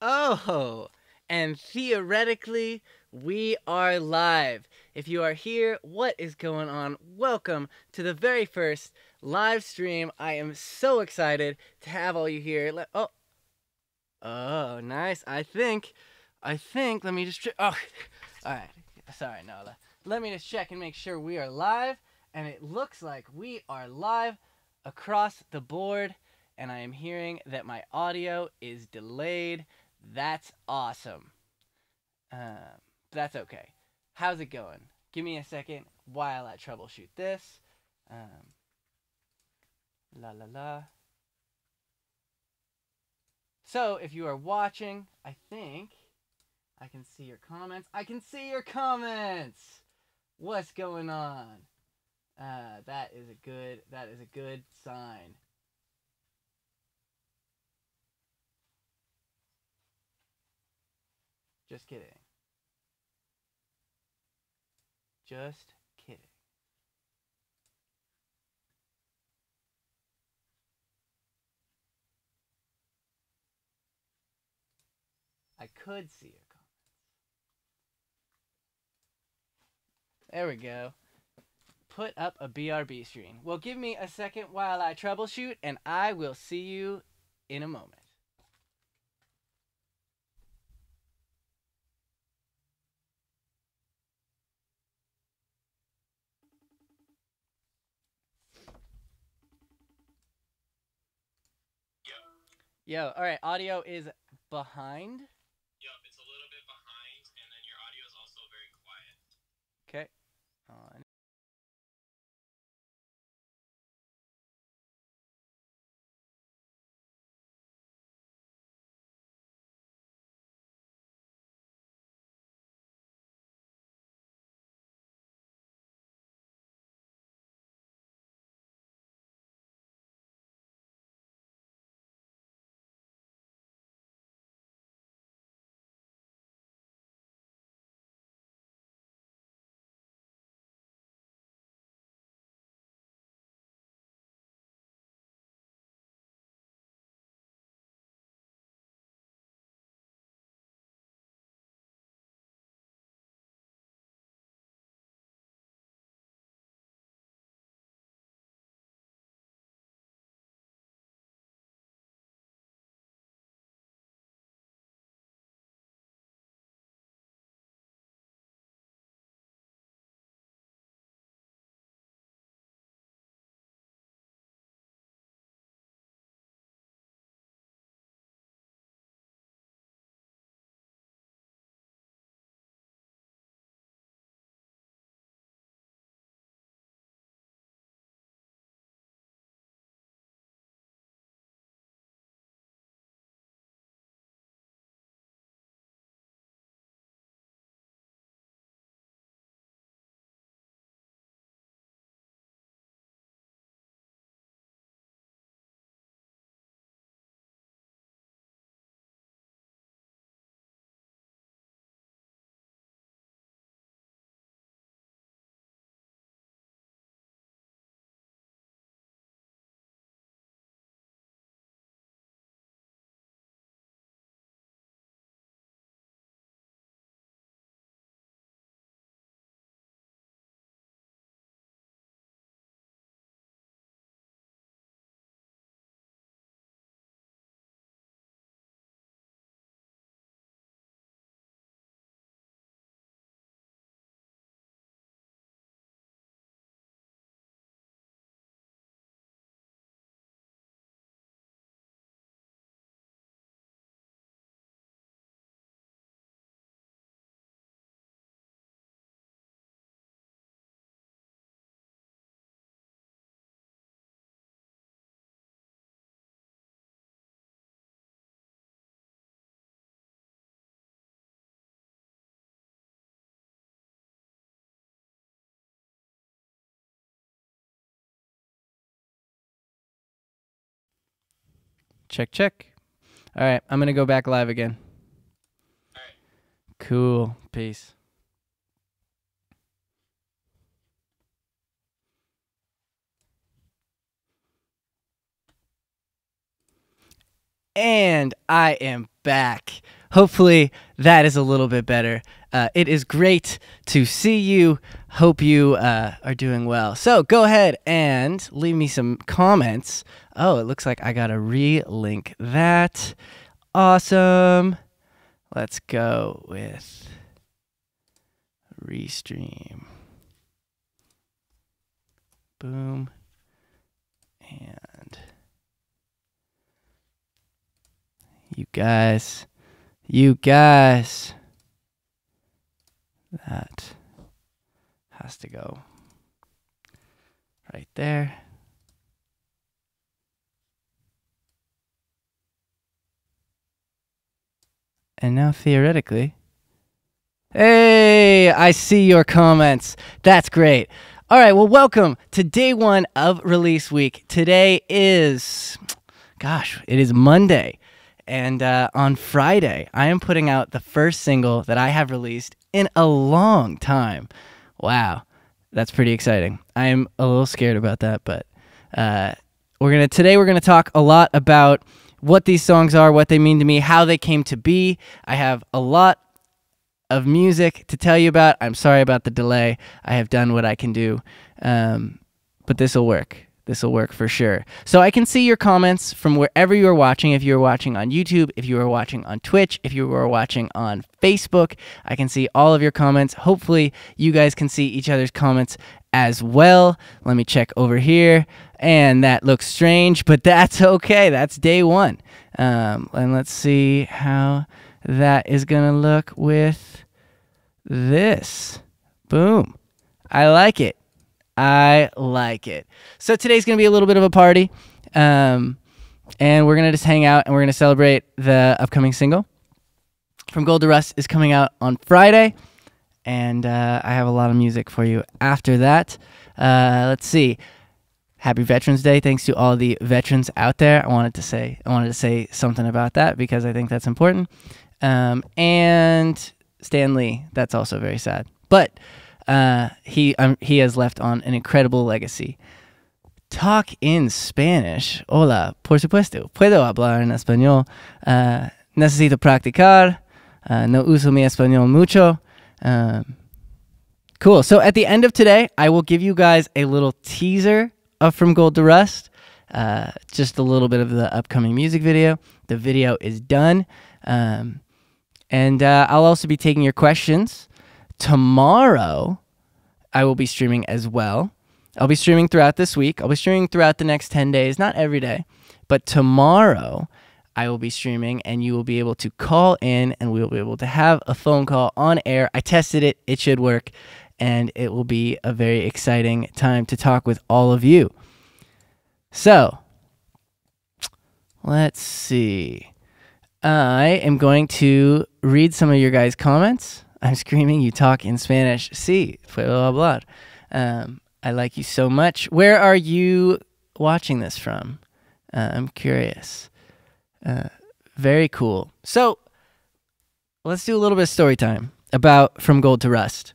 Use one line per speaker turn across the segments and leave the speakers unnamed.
Oh, and theoretically, we are live. If you are here, what is going on? Welcome to the very first live stream. I am so excited to have all you here. Oh, nice. Let me just. Oh, all right. Sorry, Nola. Let me just check and make sure we are live. And it looks like we are live across the board. And I am hearing that my audio is delayed. That's awesome. That's okay. How's it going? Give me a second while I troubleshoot this. Um, la la la. So, if you are watching, I think I can see your comments. I can see your comments. What's going on? That is a good sign. Just kidding. Just kidding. I could see your comments. There we go. Put up a BRB screen. Well, give me a second while I troubleshoot, and I will see you in a moment. Yo, all right, audio is behind.
Yup, it's a little bit behind, and then your audio is also very quiet.
Okay. On. Check, check. All right, I'm going to go back live again.
All right.
Cool. Peace. And I am back. Hopefully that is a little bit better. It is great to see you. Hope you are doing well. So go ahead and leave me some comments. Oh, it looks like I gotta re-link that. Awesome. Let's go with RESTREAM. Boom. And you guys, that has to go right there. And now theoretically, hey, I see your comments. That's great. All right, well, welcome to day one of release week. Today is, it is Monday. And on Friday, I am putting out the first single that I have released in a long time. Wow, that's pretty exciting. I am a little scared about that, but today we're gonna talk a lot about what these songs are, what they mean to me, how they came to be. I have a lot of music to tell you about. I'm sorry about the delay. I have done what I can do, but this will work. This will work for sure. So I can see your comments from wherever you are watching. If you are watching on YouTube, if you are watching on Twitch, if you are watching on Facebook, I can see all of your comments. Hopefully you guys can see each other's comments as well. Let me check over here. And that looks strange, but that's okay. That's day one. And let's see how that is going to look with this. Boom. I like it. I like it. So today's going to be a little bit of a party. And we're going to just hang out and we're going to celebrate the upcoming single. From Gold to Rust is coming out on Friday. And I have a lot of music for you after that. Let's see. Happy Veterans Day. Thanks to all the veterans out there. I wanted to say something about that because I think that's important. And Stan Lee, that's also very sad. But he has left on an incredible legacy. Talk in Spanish. Hola, por supuesto. Puedo hablar en español. Necesito practicar. No uso mi español mucho. Cool. So at the end of today, I will give you guys a little teaser of From Gold to Rust. Just a little bit of the upcoming music video. The video is done. And I'll also be taking your questions. Tomorrow, I will be streaming as well. I'll be streaming throughout this week. I'll be streaming throughout the next 10 days. Not every day. But tomorrow, I will be streaming, and you will be able to call in, and we will be able to have a phone call on air. I tested it. It should work. And it will be a very exciting time to talk with all of you. So, let's see. I am going to read some of your guys' comments. I'm screaming, you talk in Spanish. Sí, puedo hablar. I like you so much. Where are you watching this from? I'm curious. Very cool. So, let's do a little bit of story time about From Gold to Rust.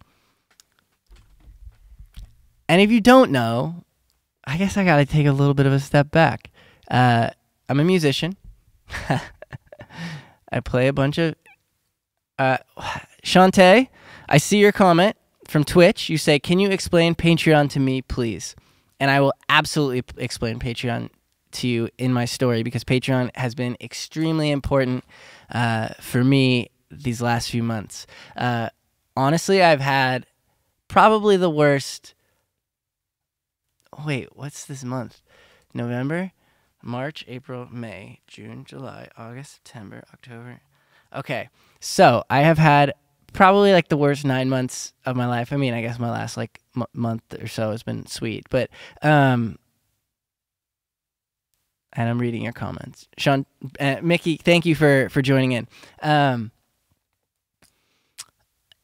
And if you don't know, I guess I got to take a little bit of a step back. I'm a musician. I play a bunch of... Shantae, I see your comment from Twitch. You say, can you explain Patreon to me, please? And I will absolutely explain Patreon to you in my story because Patreon has been extremely important for me these last few months. Honestly, I've had probably the worst... Wait, what's this month? November, March, April, May, June, July, August, September, October. Okay, so I have had probably like the worst 9 months of my life. I mean, I guess my last like month or so has been sweet, but and I'm reading your comments. Sean, Mickey, thank you for joining in.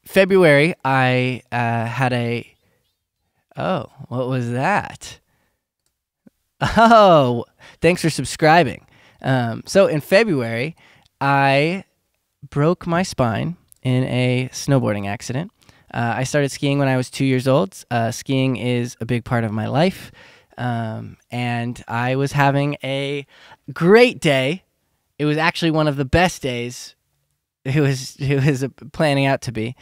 February, I had a... Oh, what was that? Oh, thanks for subscribing. So in February, I broke my spine in a snowboarding accident. I started skiing when I was 2 years old. Skiing is a big part of my life. And I was having a great day it was actually one of the best days. It was planning out to be.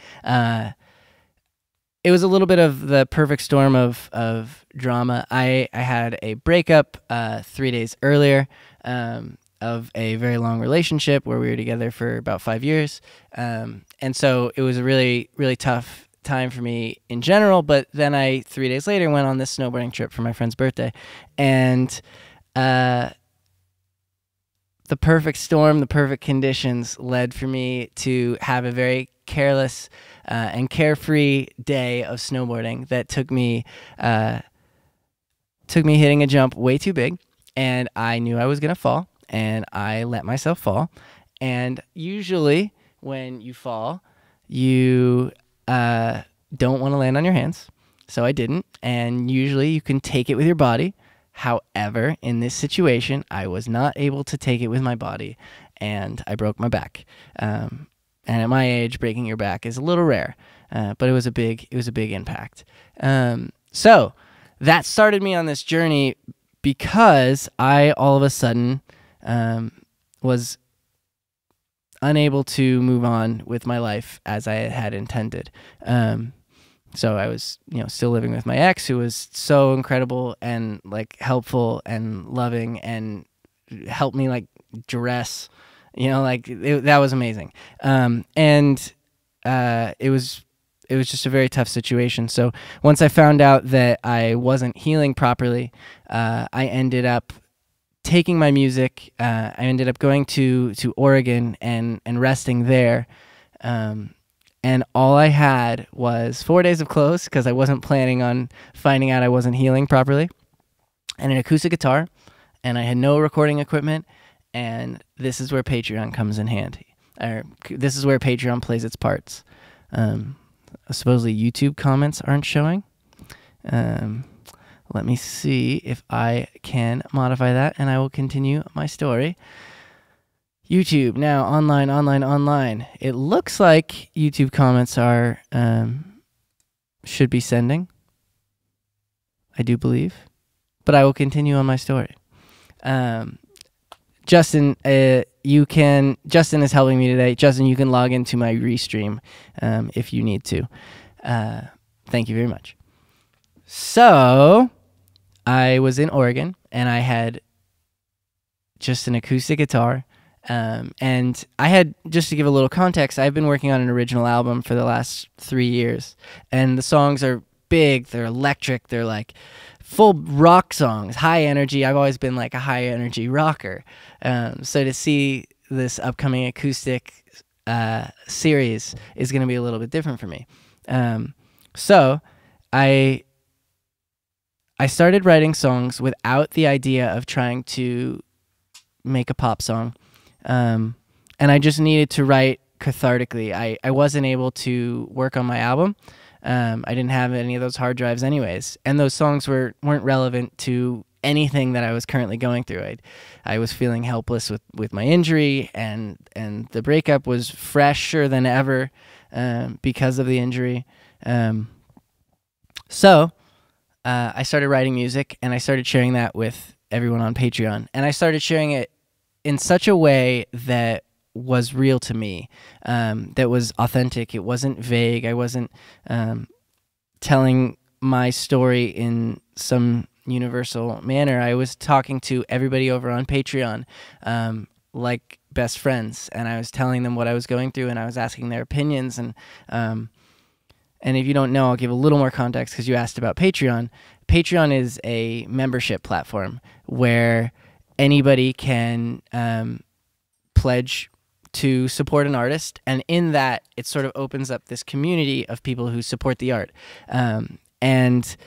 It was a little bit of the perfect storm of drama. I had a breakup 3 days earlier of a very long relationship where we were together for about 5 years. And so it was a really, really tough time for me in general. But then I, 3 days later, went on this snowboarding trip for my friend's birthday. And the perfect storm, the perfect conditions led for me to have a very careless and carefree day of snowboarding that took me hitting a jump way too big, and I knew I was gonna fall, and I let myself fall. And usually when you fall, you don't want to land on your hands, so I didn't. And usually you can take it with your body. However, in this situation, I was not able to take it with my body, and I broke my back. And at my age, breaking your back is a little rare, but it was a big impact. So that started me on this journey because I all of a sudden was unable to move on with my life as I had intended. So I was, still living with my ex, who was so incredible and like helpful and loving and helped me like dress. That was amazing. And it was just a very tough situation. So once I found out that I wasn't healing properly, I ended up taking my music. I ended up going to Oregon and resting there. And all I had was 4 days of clothes because I wasn't planning on finding out I wasn't healing properly, and an acoustic guitar, and I had no recording equipment. And this is where Patreon comes in handy. This is where Patreon plays its parts. Supposedly YouTube comments aren't showing. Let me see if I can modify that, and I will continue my story. YouTube, now online. It looks like YouTube comments are should be sending. I do believe. But I will continue on my story. Justin, Justin is helping me today. Justin, you can log into my Restream if you need to. Thank you very much. So I was in Oregon, and I had just an acoustic guitar. And I had, just to give a little context, I've been working on an original album for the last 3 years. And the songs are big, they're electric, they're like full rock songs, high energy. I've always been like a high energy rocker. So to see this upcoming acoustic series is going to be a little bit different for me. So I started writing songs without the idea of trying to make a pop song. And I just needed to write cathartically. I wasn't able to work on my album. I didn't have any of those hard drives anyways, and those songs weren't relevant to anything that I was currently going through. I was feeling helpless with my injury, and the breakup was fresher than ever because of the injury. So I started writing music, and I started sharing that with everyone on Patreon, and I started sharing it in such a way that was real to me, that was authentic. It wasn't vague. I wasn't telling my story in some universal manner. I was talking to everybody over on Patreon like best friends, and I was telling them what I was going through, and I was asking their opinions. And if you don't know, I'll give a little more context because you asked about Patreon. Patreon is a membership platform where anybody can pledge to support an artist, and in that, it sort of opens up this community of people who support the art. And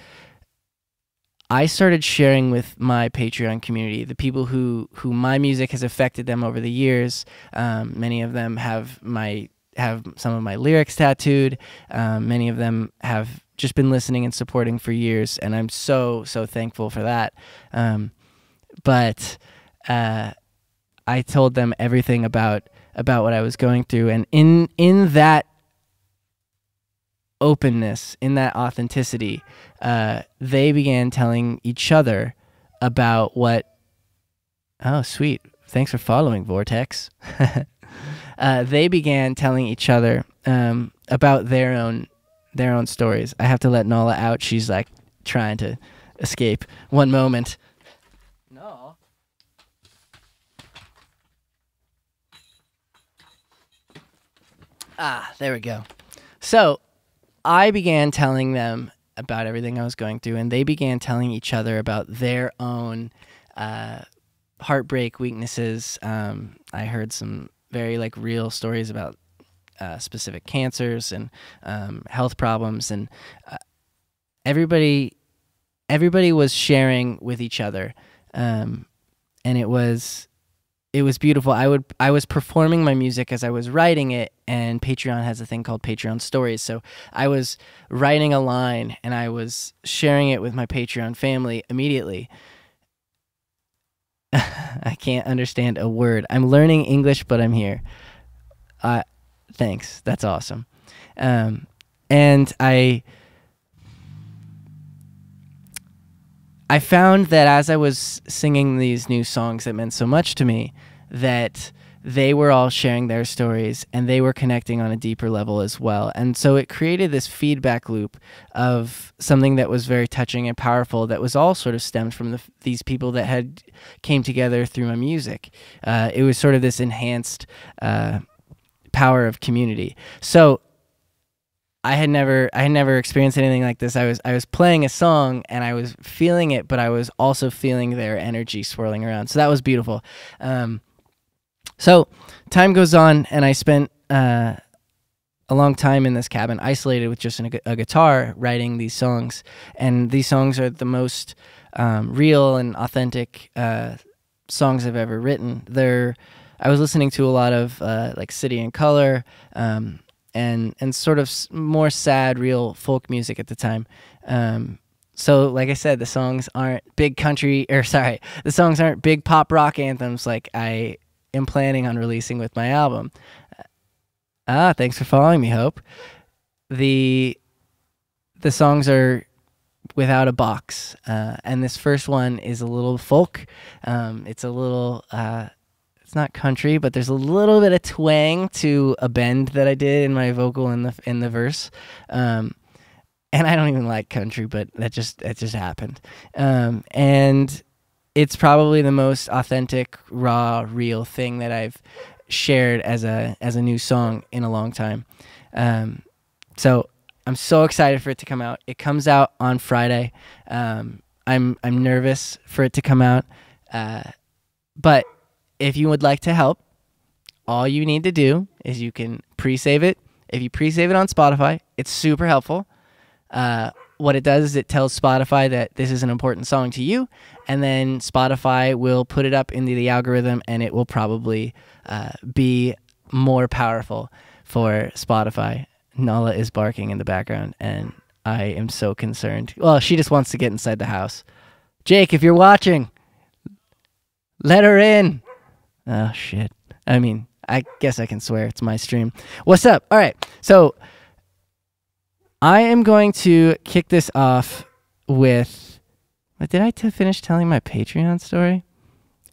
I started sharing with my Patreon community, the people who my music has affected them over the years. Many of them have some of my lyrics tattooed. Many of them have just been listening and supporting for years, and I'm so thankful for that. But I told them everything about what I was going through, and in that openness, in that authenticity, they began telling each other about what. Oh, sweet! thanks for following, Vortex. They began telling each other about their own stories. I have to let Nala out. She's like trying to escape. One moment. No. There we go. So I began telling them about everything I was going through, and they began telling each other about their own heartbreak, weaknesses. I heard some very like real stories about specific cancers and health problems, and everybody was sharing with each other, and it was beautiful. I was performing my music as I was writing it, and Patreon has a thing called Patreon Stories. So I was writing a line and I was sharing it with my Patreon family immediately. I can't understand a word. I'm learning English, but I'm here. Thanks. That's awesome. And I found that as I was singing these new songs that meant so much to me, that they were all sharing their stories and they were connecting on a deeper level as well. And so it created this feedback loop of something that was very touching and powerful that was all sort of stemmed from these people that had came together through my music. It was sort of this enhanced power of community. So I had never experienced anything like this. I was playing a song and I was feeling it, but I was also feeling their energy swirling around. So that was beautiful. So time goes on, and I spent a long time in this cabin, isolated with just a guitar, writing these songs. And these songs are the most real and authentic songs I've ever written. I was listening to a lot of like City and Color, and sort of more sad, real folk music at the time. So like I said, the songs aren't big pop rock anthems like I am planning on releasing with my album. Thanks for following me, Hope. The songs are without a box, and this first one is a little folk. It's a little it's not country, but there's a little bit of twang to a bend that I did in my vocal in the verse. And I don't even like country, but it just happened. And it's probably the most authentic, raw, real thing that I've shared as a new song in a long time. So I'm so excited for it to come out. It comes out on Friday. I'm nervous for it to come out, but if you would like to help, all you need to do is you can pre-save it. If you pre-save it on Spotify, it's super helpful. What it does is it tells Spotify that this is an important song to you, and then Spotify will put it up into the algorithm, and it will probably be more powerful for Spotify. Nala is barking in the background, and I am so concerned. Well, she just wants to get inside the house. Jake, if you're watching, let her in. Oh, shit. I mean, I guess I can swear. It's my stream. What's up? All right. So I am going to kick this off with... Did I finish telling my Patreon story?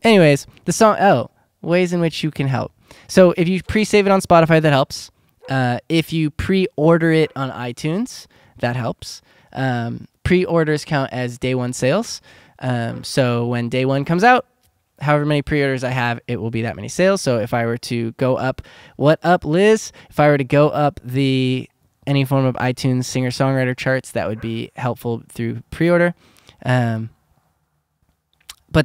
Anyways, the song... ways in which you can help. So if you pre-save it on Spotify, that helps. If you pre-order it on iTunes, that helps. Pre-orders count as day one sales. So when day one comes out, however many pre-orders I have, it will be that many sales. So if I were to go up, what up, Liz? If I were to go up any form of iTunes singer-songwriter charts, that would be helpful through pre-order. But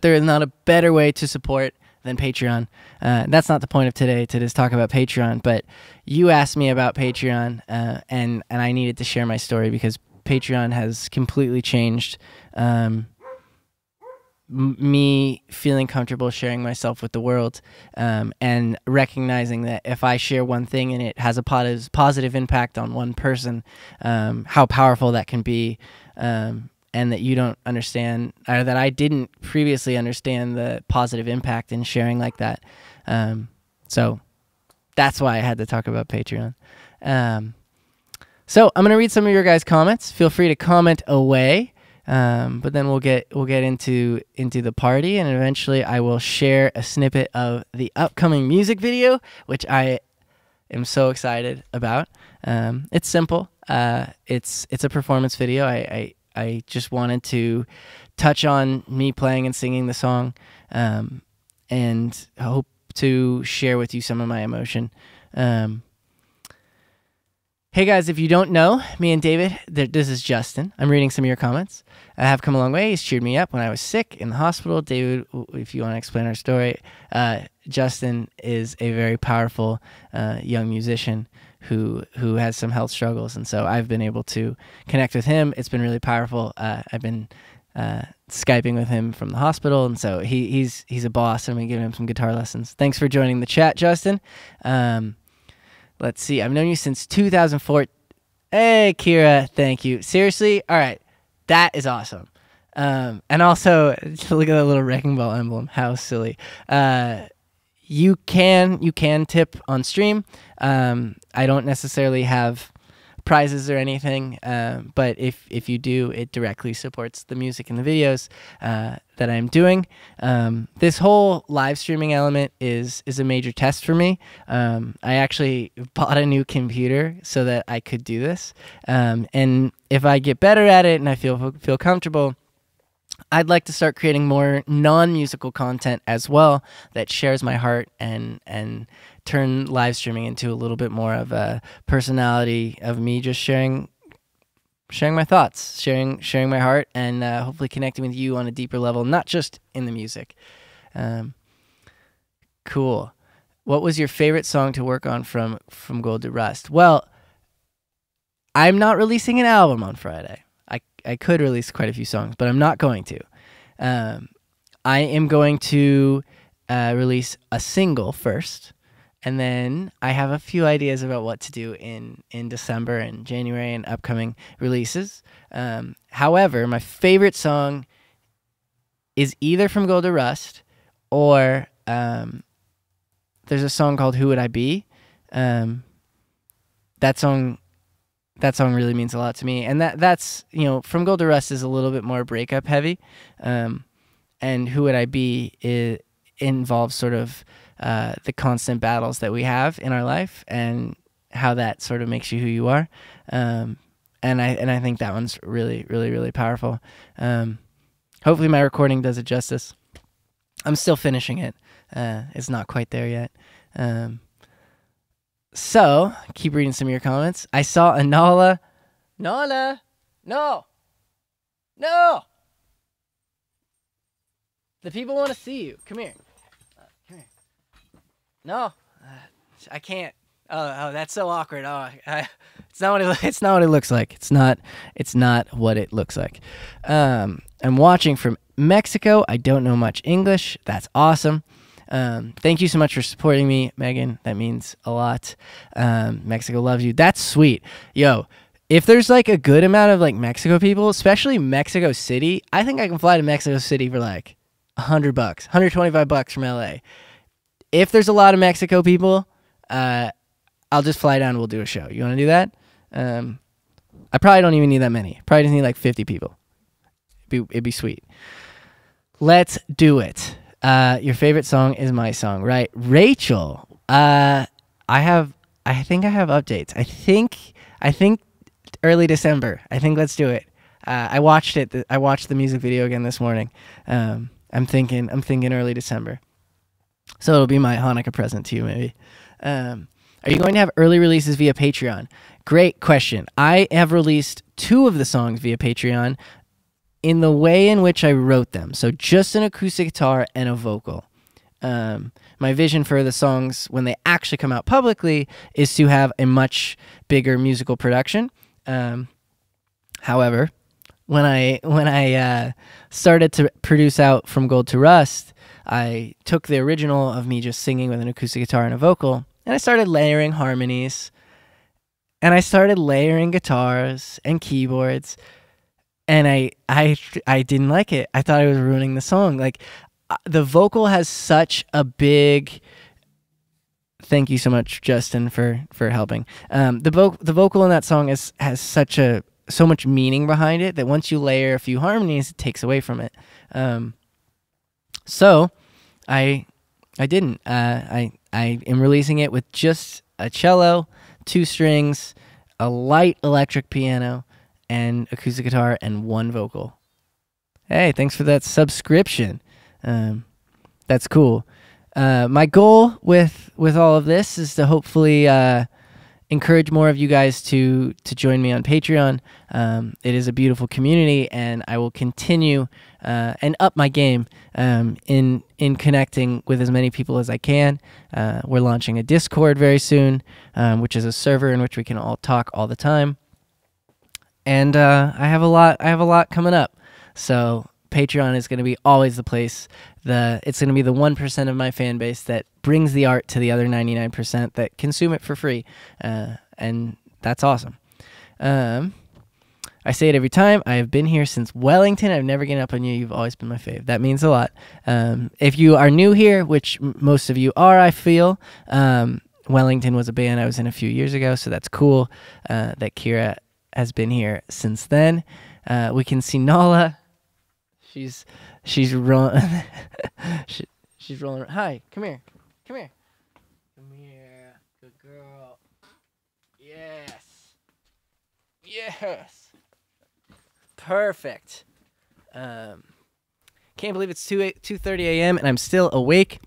there is not a better way to support than Patreon. That's not the point of today, to just talk about Patreon, but you asked me about Patreon, and I needed to share my story because Patreon has completely changed me feeling comfortable sharing myself with the world, and recognizing that if I share one thing and it has a positive impact on one person, how powerful that can be, and that you don't understand, or that I didn't previously understand the positive impact in sharing like that. So that's why I had to talk about Patreon. So I'm going to read some of your guys' comments. Feel free to comment away. But then we'll get into the party, and eventually I will share a snippet of the upcoming music video, which I am so excited about. It's simple. It's a performance video. I just wanted to touch on me playing and singing the song, and hope to share with you some of my emotion. Hey guys, if you don't know me and David, this is Justin. I'm reading some of your comments. I have come a long way. He's cheered me up when I was sick in the hospital. David, if you want to explain our story, Justin is a very powerful young musician who has some health struggles, and so I've been able to connect with him. It's been really powerful. I've been Skyping with him from the hospital, and so he's a boss, and we give him some guitar lessons. Thanks for joining the chat, Justin. Let's see. I've known you since 2004. Hey, Kira, thank you. Seriously? All right. That is awesome. And also, look at that little wrecking ball emblem. How silly. You can tip on stream. I don't necessarily have prizes or anything, but if you do, it directly supports the music and the videos that I'm doing. This whole live streaming element is a major test for me. I actually bought a new computer so that I could do this, and if I get better at it and I feel comfortable, I'd like to start creating more non-musical content as well that shares my heart and turn live streaming into a little bit more of a personality of me just sharing my thoughts, sharing my heart, and hopefully connecting with you on a deeper level, not just in the music. Cool. What was your favorite song to work on from Gold to Rust? Well, I'm not releasing an album on Friday. I could release quite a few songs, but I'm not going to. I am going to release a single first, and then I have a few ideas about what to do in December and January and upcoming releases. However, my favorite song is either from Gold to Rust or there's a song called Who Would I Be? That song really means a lot to me, and that's from Gold to Rust is a little bit more breakup heavy, and Who Would I Be involves sort of the constant battles that we have in our life and how that sort of makes you who you are, and I think that one's really, really, really powerful. Hopefully my recording does it justice. I'm still finishing it. It's not quite there yet. So, keep reading some of your comments. I saw a Nala. Nala! No! No! The people want to see you. Come here. Come here. No. I can't. Oh, that's so awkward. It's not what it looks like. It's not what it looks like. I'm watching from Mexico. I don't know much English. That's awesome. Thank you so much for supporting me, Megan. That means a lot. Mexico loves you. That's sweet. Yo, if there's like a good amount of like Mexico people, especially Mexico City, I think I can fly to Mexico City for like $100, $125 from LA. If there's a lot of Mexico people, I'll just fly down and we'll do a show. You want to do that? I probably don't even need that many. Probably just need like 50 people. It'd be sweet. Let's do it. Your favorite song is my song, right? Rachel, I think I have updates. I think early December. I think let's do it. I watched it. I watched the music video again this morning. I'm thinking early December. So it'll be my Hanukkah present to you, maybe. Are you going to have early releases via Patreon? Great question. I have released 2 of the songs via Patreon in the way in which I wrote them. So just an acoustic guitar and a vocal. My vision for the songs when they actually come out publicly is to have a much bigger musical production. However, when I started to produce out From Gold to Rust, I took the original of me just singing with an acoustic guitar and a vocal, and I started layering harmonies, and I started layering guitars and keyboards. And I didn't like it. I thought I was ruining the song. Like, the vocal has such a big... Thank you so much, Justin, for helping. The vocal in that song has such a so much meaning behind it that once you layer a few harmonies, it takes away from it. So I didn't. I am releasing it with just a cello, 2 strings, a light electric piano, and acoustic guitar, and 1 vocal. Hey, thanks for that subscription. That's cool. My goal with all of this is to hopefully encourage more of you guys to join me on Patreon. It is a beautiful community, and I will continue and up my game in connecting with as many people as I can. We're launching a Discord very soon, which is a server in which we can all talk all the time. And I have a lot coming up. So Patreon is going to be always the place. It's going to be the 1% of my fan base that brings the art to the other 99% that consume it for free, and that's awesome. I say it every time. I have been here since Wellington. I've never given up on you. You've always been my fave. That means a lot. If you are new here, which most of you are, I feel, Wellington was a band I was in a few years ago, so that's cool that Kira has been here since then. We can see Nala. She's rolling. She's rolling. Hi, come here. Come here. Come here. Good girl. Yes. Yes. Perfect. Can't believe it's 2:30 a.m. and I'm still awake.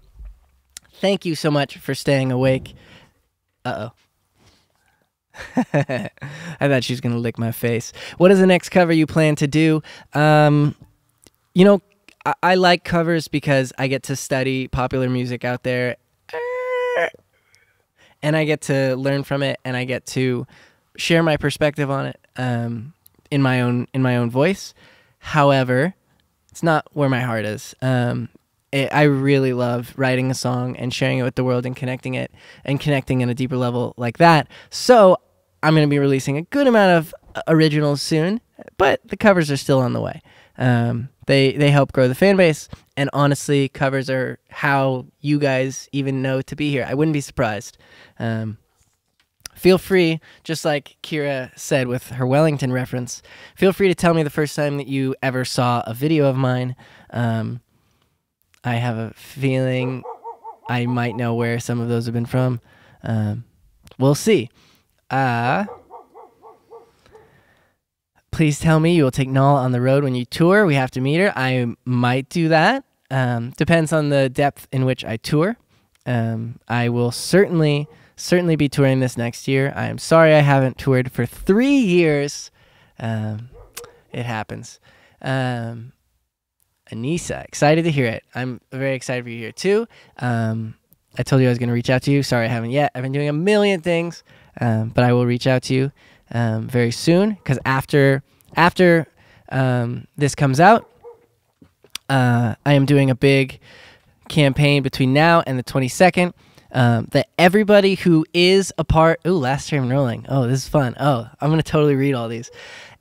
Thank you so much for staying awake. Uh-oh. I thought she was going to lick my face. What is the next cover you plan to do? You know, I like covers because I get to study popular music out there, and I get to learn from it, and I get to share my perspective on it in my own voice. However, it's not where my heart is. I really love writing a song and sharing it with the world and connecting in a deeper level like that. So I'm going to be releasing a good amount of originals soon, but the covers are still on the way. They help grow the fan base, and honestly, covers are how you guys even know to be here. I wouldn't be surprised. Feel free, just like Kira said with her Wellington reference, feel free to tell me the first time that you ever saw a video of mine. I have a feeling I might know where some of those have been from. We'll see. Please tell me you will take Nala on the road when you tour. We have to meet her. I might do that. Depends on the depth in which I tour. I will certainly be touring this next year. I am sorry I haven't toured for 3 years. It happens. Anissa, excited to hear it. I'm very excited for you here too. I told you I was going to reach out to you. Sorry I haven't yet. I've been doing a million things, but I will reach out to you very soon, because after this comes out, I am doing a big campaign between now and the 22nd that everybody who is a part... Ooh, last stream rolling. Oh, this is fun. Oh, I'm going to totally read all these.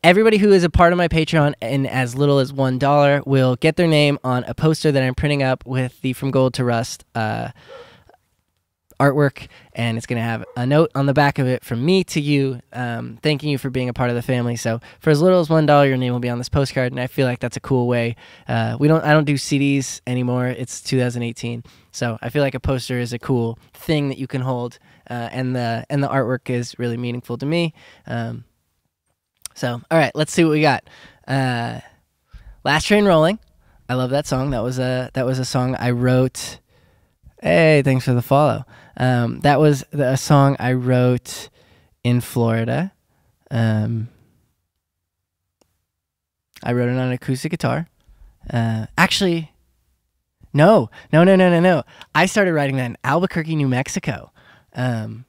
Everybody who is a part of my Patreon in as little as $1 will get their name on a poster that I'm printing up with the From Gold to Rust artwork, and it's going to have a note on the back of it from me to you, thanking you for being a part of the family. So for as little as $1, your name will be on this postcard, and I feel like that's a cool way. I don't do CDs anymore. It's 2018, so I feel like a poster is a cool thing that you can hold, and the artwork is really meaningful to me. So all right, let's see what we got. Last Train Rolling. I love that song. That was a song I wrote. Hey, thanks for the follow. That was a song I wrote in Florida. I wrote it on an acoustic guitar. Actually, no. I started writing that in Albuquerque, New Mexico, on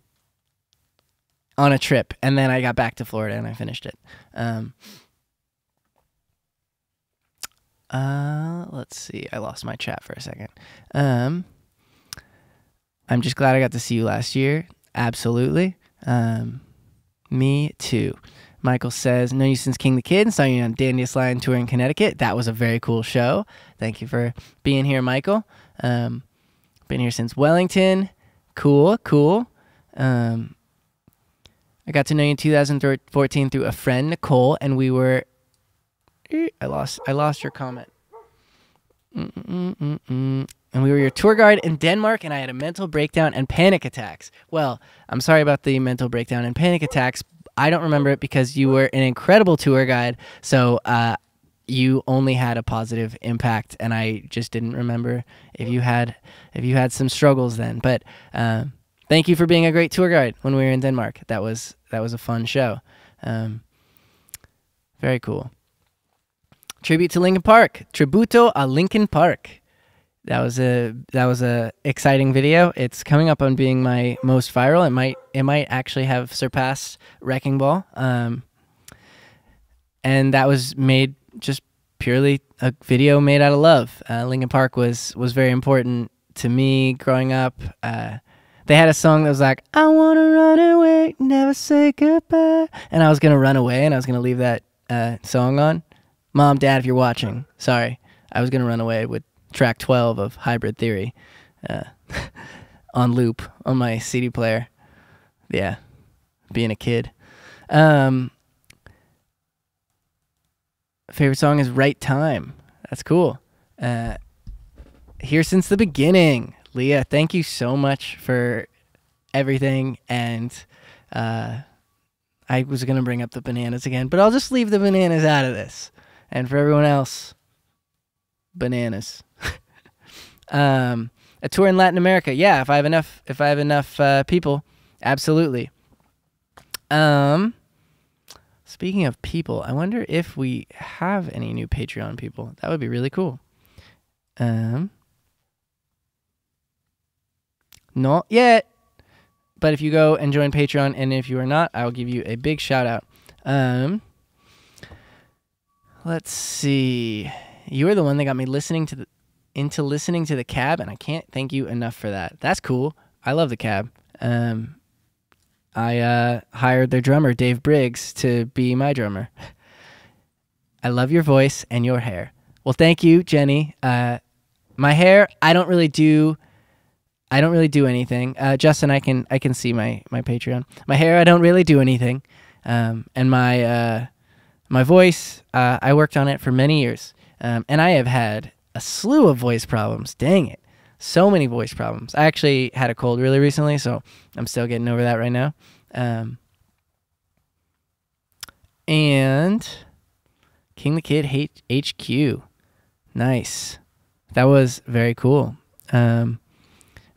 a trip, and then I got back to Florida and I finished it. Let's see. I lost my chat for a second. I'm just glad I got to see you last year. Absolutely. Me too. Michael says, known you since King the Kid and saw you on Dandiest Lion tour in Connecticut. That was a very cool show. Thank you for being here, Michael. Been here since Wellington. Cool. I got to know you in 2014 through a friend, Nicole, and we were... I lost your comment. And we were your tour guide in Denmark, and I had a mental breakdown and panic attacks. Well, I'm sorry about the mental breakdown and panic attacks. I don't remember it because you were an incredible tour guide, so you only had a positive impact, and I just didn't remember if you had some struggles then. But thank you for being a great tour guide when we were in Denmark. That was a fun show. Very cool. Tribute to Linkin Park. Tributo a Linkin Park. That was a exciting video. It's coming up on being my most viral. It might actually have surpassed Wrecking Ball. And that was made just purely a video made out of love. Linkin Park was very important to me growing up. They had a song that was like, I want to run away, never say goodbye. And I was going to run away, and I was going to leave that song on. Mom, Dad, if you're watching, sorry. I was going to run away with track 12 of Hybrid Theory on loop on my CD player. Yeah, being a kid. Favorite song is Right Time. That's cool. Here Since the Beginning. Leah, thank you so much for everything. And I was going to bring up the bananas again, but I'll just leave the bananas out of this. And for everyone else, bananas. A tour in Latin America. Yeah, if I have enough people, absolutely. Speaking of people, I wonder if we have any new Patreon people. That would be really cool. Not yet. But if you go and join Patreon, and if you are not, I will give you a big shout out. Let's see. You are the one that got me into listening to the Cab, and I can't thank you enough for that. That's cool. I love the Cab. I hired their drummer, Dave Briggs, to be my drummer. I love your voice and your hair. Well, thank you, Jenny. My hair, I don't really do anything. Justin, I can see my Patreon. My hair, I don't really do anything. And my voice, I worked on it for many years. And I have had a slew of voice problems. Dang it. So many voice problems. I actually had a cold really recently, so I'm still getting over that right now. And King the Kid HQ. Nice. That was very cool. Thought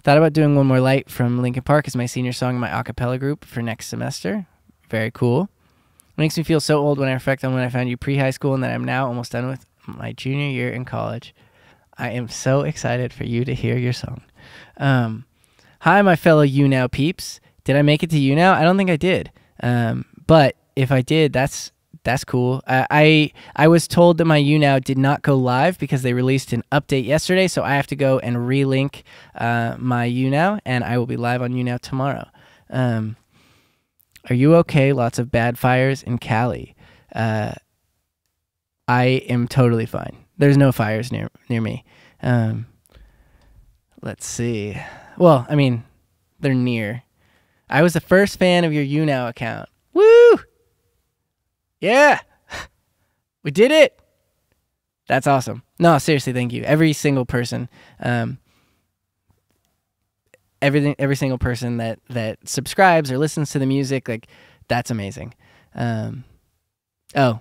about doing One More Light from Linkin Park as my senior song in my a cappella group for next semester. Very cool. It makes me feel so old when I reflect on when I found you pre-high school and that I'm now almost done with my junior year in college. I am so excited for you to hear your song. Hi, my fellow You Now peeps. Did I make it to You Now? I don't think I did. But if I did, that's cool. I was told that my You Now did not go live because they released an update yesterday, so I have to go and relink my You Now, and I will be live on You Now tomorrow. Are you okay? Lots of bad fires in Cali. I am totally fine. There's no fires near me. Let's see. Well, I mean, they're near. I was the first fan of your You Now account. Woo! Yeah! We did it! That's awesome. No, seriously, thank you. Every single person, every single person that subscribes or listens to the music, like, that's amazing. Oh,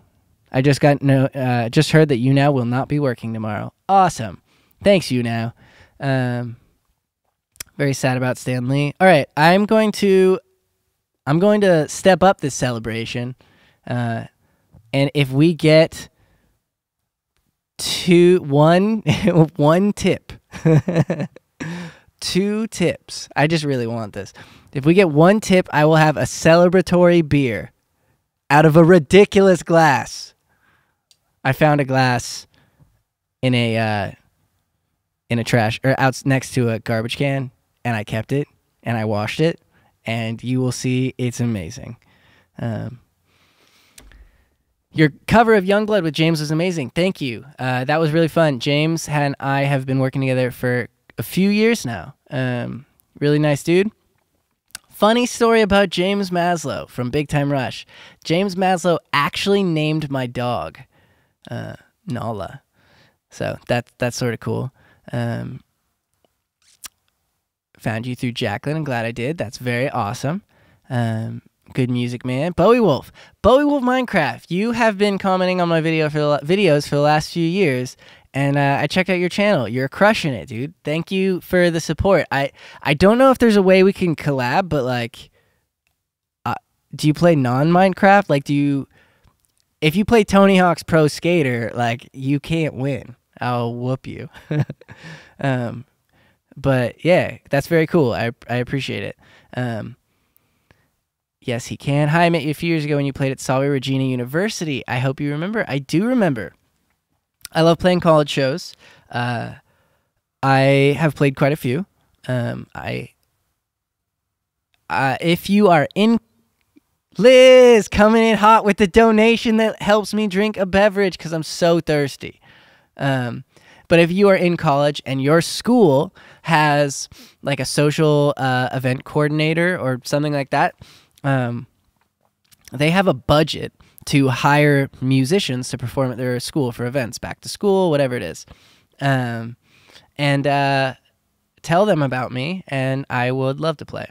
I just just heard that You Now will not be working tomorrow. Awesome. Thanks, You Now. Very sad about Stan Lee. All right, I'm going to step up this celebration. And if we get one tip, 2 tips. I just really want this. If we get 1 tip, I will have a celebratory beer out of a ridiculous glass. I found a glass in a trash or out next to a garbage can, and I kept it and I washed it, and you will see it's amazing. Your cover of Youngblood with James was amazing. Thank you. That was really fun. James and I have been working together for a few years now. Really nice dude. Funny story about James Maslow from Big Time Rush. James Maslow actually named my dog Nala. So that's sort of cool. Found you through Jacqueline. I'm glad I did. That's very awesome. Good music, man. Bowie Wolf Minecraft. You have been commenting on my videos for the last few years, and I checked out your channel. You're crushing it, dude. Thank you for the support. I don't know if there's a way we can collab, but like, do you play non-Minecraft? Like, if you play Tony Hawk's Pro Skater, like, you can't win. I'll whoop you. But yeah, that's very cool. I appreciate it. Yes, he can. Hi, I met you a few years ago when you played at Salve Regina University. I hope you remember. I do remember. I love playing college shows. I have played quite a few. If you are in, Liz coming in hot with the donation that helps me drink a beverage because I'm so thirsty. But if you are in college and your school has like a social event coordinator or something like that, they have a budget to hire musicians to perform at their school for events, back to school, whatever it is. And tell them about me, and I would love to play.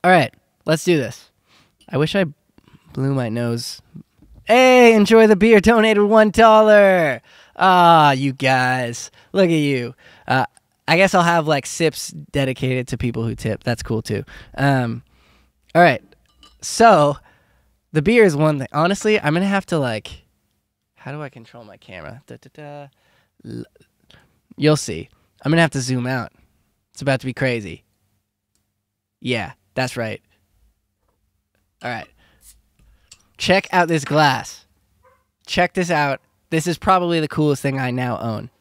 All right, let's do this. I wish I blew my nose. Hey, enjoy the beer. Donated $1. Ah, you guys. Look at you. I guess I'll have like sips dedicated to people who tip. That's cool too. All right. So the beer is one thing. Honestly, I'm going to have to like, how do I control my camera? You'll see. I'm going to have to zoom out. It's about to be crazy. Yeah, that's right. All right. Check out this glass. Check this out. This is probably the coolest thing I now own.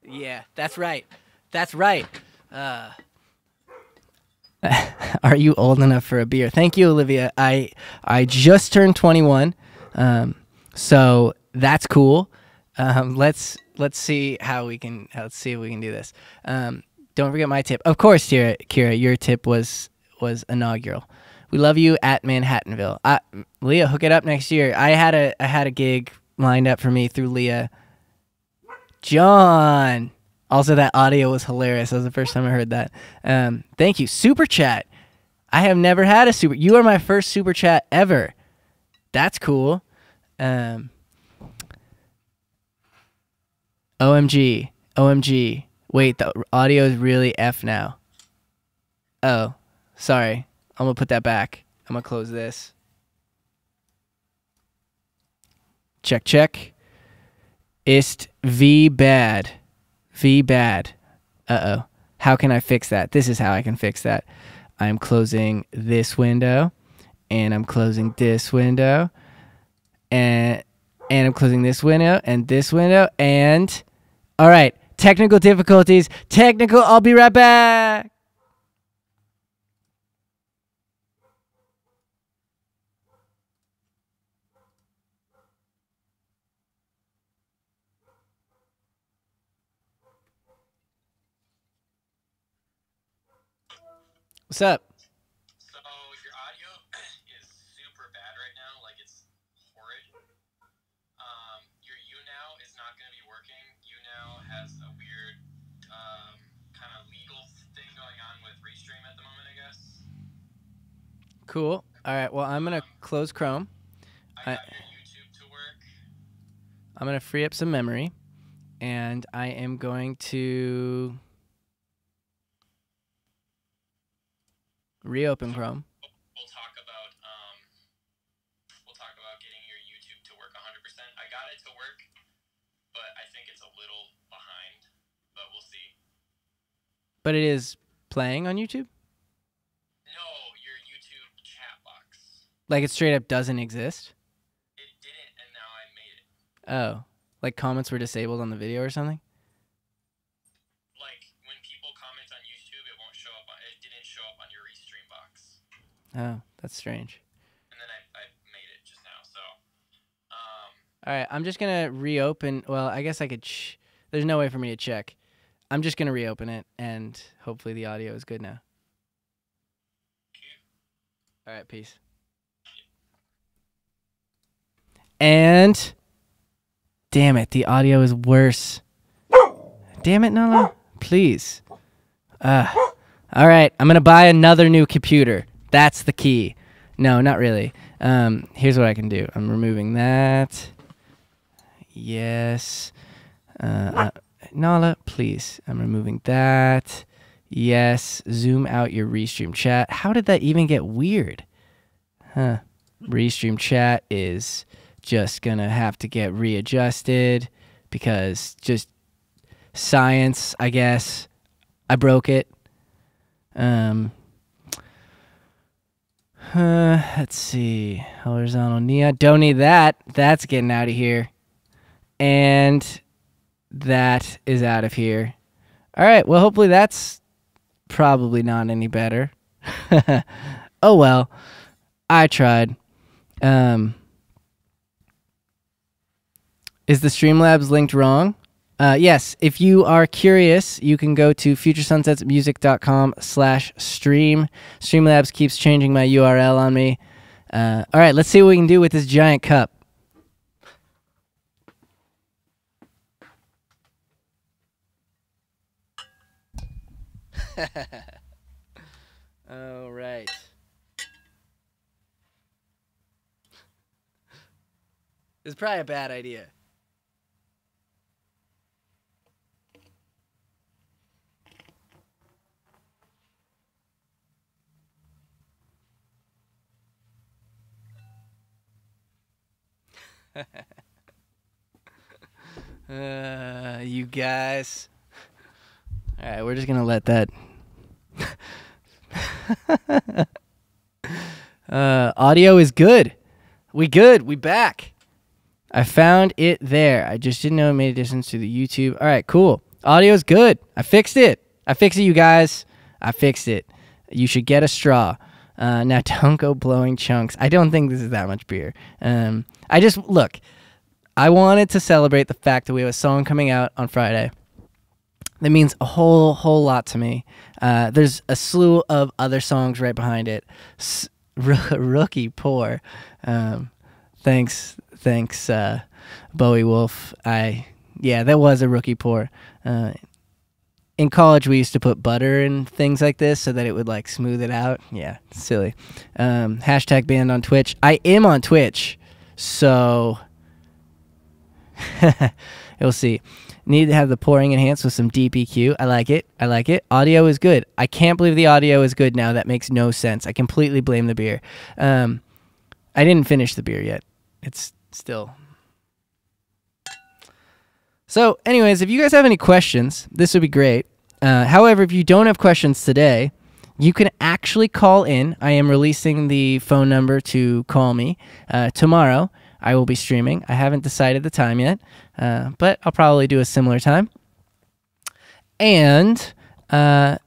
Yeah, that's right. That's right. Are you old enough for a beer? Thank you, Olivia. I just turned 21, so that's cool. Let's see how we can. Let's see if we can do this. Don't forget my tip. Of course, Kira, your tip was inaugural. We love you at Manhattanville. Leah, hook it up next year. I had a gig lined up for me through Leah. John. Also, that audio was hilarious. That was the first time I heard that. Thank you. Super chat. I have never had a super. You are my first super chat ever. That's cool. OMG. OMG. Wait, the audio is really F now. Oh, sorry. I'm going to put that back. I'm going to close this. Check, check. Ist V bad. V bad. Uh-oh. How can I fix that? This is how I can fix that. I'm closing this window, and I'm closing this window, and I'm closing this window, and this window, and... All right. Technical difficulties. Technical. I'll be right back. What's up?
So your audio is super bad right now, like it's horrid. Your YouNow is not going to be working. YouNow has a weird kind of legal thing going on with RESTREAM at the moment, I guess.
Cool. All right. Well, I'm going to close Chrome.
I got your YouTube to work.
I'm going to free up some memory, and I am going to reopen Chrome.
We'll talk about getting your YouTube to work 100%. I got it to work, but I think it's a little behind, but we'll see.
But it is playing on YouTube?
No, your YouTube chat box.
Like it straight up doesn't exist?
It didn't, and now I made it.
Oh. Like comments were disabled on the video or something?
Like when people comment on YouTube, it won't show up. It didn't show up on your Restream box.
Oh, that's strange.
And then I made it just now. So,
all right, I'm just gonna reopen. Well, I guess I could. There's no way for me to check. I'm just gonna reopen it, and hopefully the audio is good now. All right, peace. And damn it, the audio is worse. Damn it, Nala, please. All right, I'm gonna buy another new computer. That's the key. No, not really. Here's what I can do. I'm removing that. Yes. Nala, please. I'm removing that. Yes. Zoom out your Restream chat. How did that even get weird? Huh. Restream chat is just gonna have to get readjusted because just science, I guess. I broke it. Let's see. Horizontal neon. Don't need that. That's getting out of here. And that is out of here. All right. Well, hopefully that's probably not any better. Oh, well. I tried. Is the Streamlabs linked wrong? Yes, if you are curious, you can go to futuresunsetsmusic.com/stream. Streamlabs keeps changing my URL on me. All right, let's see what we can do with this giant cup. All right. It's probably a bad idea. You guys. All right, we're just gonna let that. Audio is good. We good. We back. I found it there. I just didn't know it made a difference to the YouTube. All right, cool. Audio's good. I fixed it. I fixed it, you guys. I fixed it. You should get a straw. Now don't go blowing chunks. I don't think this is that much beer. I just look. I wanted to celebrate the fact that we have a song coming out on Friday. That means a whole lot to me. There's a slew of other songs right behind it. Rookie Poor. Thanks, Bowie Wolf. Yeah, that was a Rookie Pour. In college, we used to put butter in things like this so that it would like smooth it out. Yeah, silly. Hashtag banned on Twitch. I am on Twitch, so you'll see. Need to have the pouring enhanced with some deep EQ. I like it. I like it. Audio is good. I can't believe the audio is good now. That makes no sense. I completely blame the beer. I didn't finish the beer yet. It's still. So, anyways, if you guys have any questions, this would be great. However, if you don't have questions today, you can actually call in. I am releasing the phone number to call me tomorrow. I will be streaming. I haven't decided the time yet, but I'll probably do a similar time. And I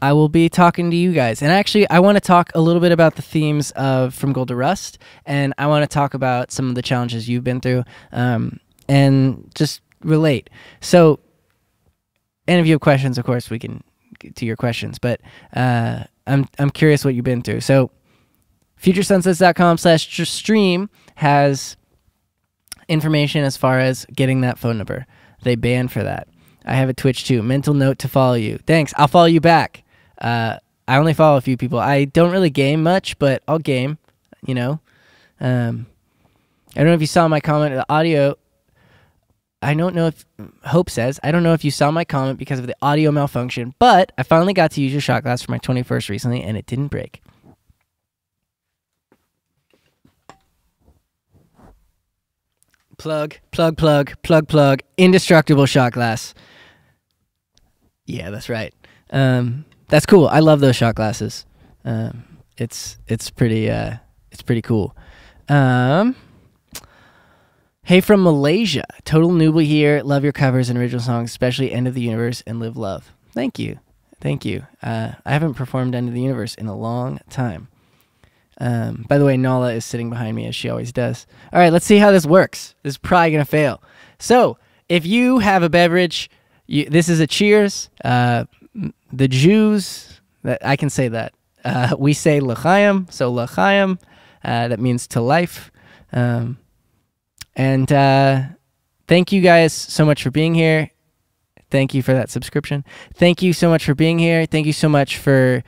will be talking to you guys. And actually, I want to talk a little bit about the themes of From Gold to Rust, and I want to talk about some of the challenges you've been through, and just relate. So, and if you have questions, of course, we can get to your questions. But I'm curious what you've been through. So, futuresunsets.com/stream has information as far as getting that phone number. They banned for that. I have a Twitch too. Mental note to follow you. Thanks. I'll follow you back. I only follow a few people. I don't really game much, but I'll game, you know. I don't know if you saw my comment. The audio, I don't know if, Hope says, I don't know if you saw my comment because of the audio malfunction, but I finally got to use your shot glass for my 21st recently, and it didn't break. Plug, indestructible shot glass. Yeah, that's right. That's cool. I love those shot glasses. It's pretty cool. Hey from Malaysia. Total newbie here. Love your covers and original songs, especially End of the Universe and Live Love. Thank you. I haven't performed End of the Universe in a long time. By the way, Nala is sitting behind me as she always does. All right, let's see how this works. This is probably going to fail. So if you have a beverage, this is a cheers. The Jews, I can say that. We say l'chaim, so l'chaim, that means to life. And thank you guys so much for being here. Thank you for that subscription. Thank you so much for being here. Thank you so much for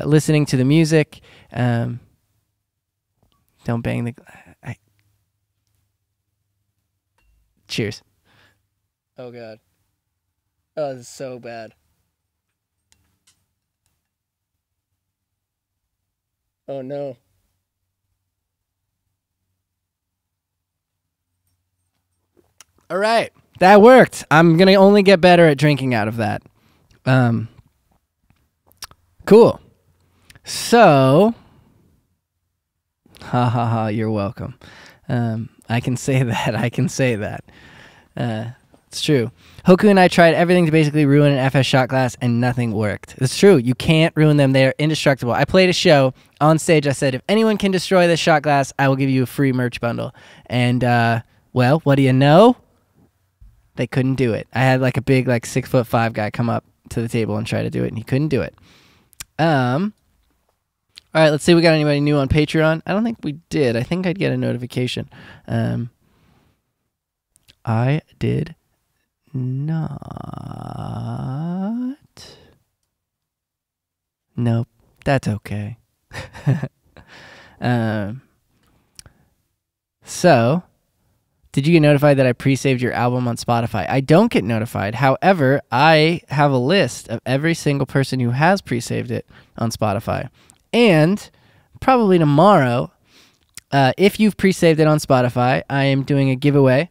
listening to the music. Don't bang the... Cheers. Oh, God. Oh, this is so bad. Oh, no. All right. That worked. I'm going to only get better at drinking out of that. Cool. So... Ha ha ha, you're welcome. I can say that. I can say that. It's true. Hoku and I tried everything to basically ruin an FS shot glass, and nothing worked. It's true. You can't ruin them. They're indestructible. I played a show. On stage, I said, if anyone can destroy this shot glass, I will give you a free merch bundle. And, well, what do you know? They couldn't do it. I had, like, a big, like, 6'5" guy come up to the table and try to do it, and he couldn't do it. All right, let's see if we got anybody new on Patreon. I don't think we did. I think I'd get a notification. I did not. Nope, that's okay. So, did you get notified that I pre-saved your album on Spotify? I don't get notified. However, I have a list of every single person who has pre-saved it on Spotify. And probably tomorrow, if you've pre-saved it on Spotify, I am doing a giveaway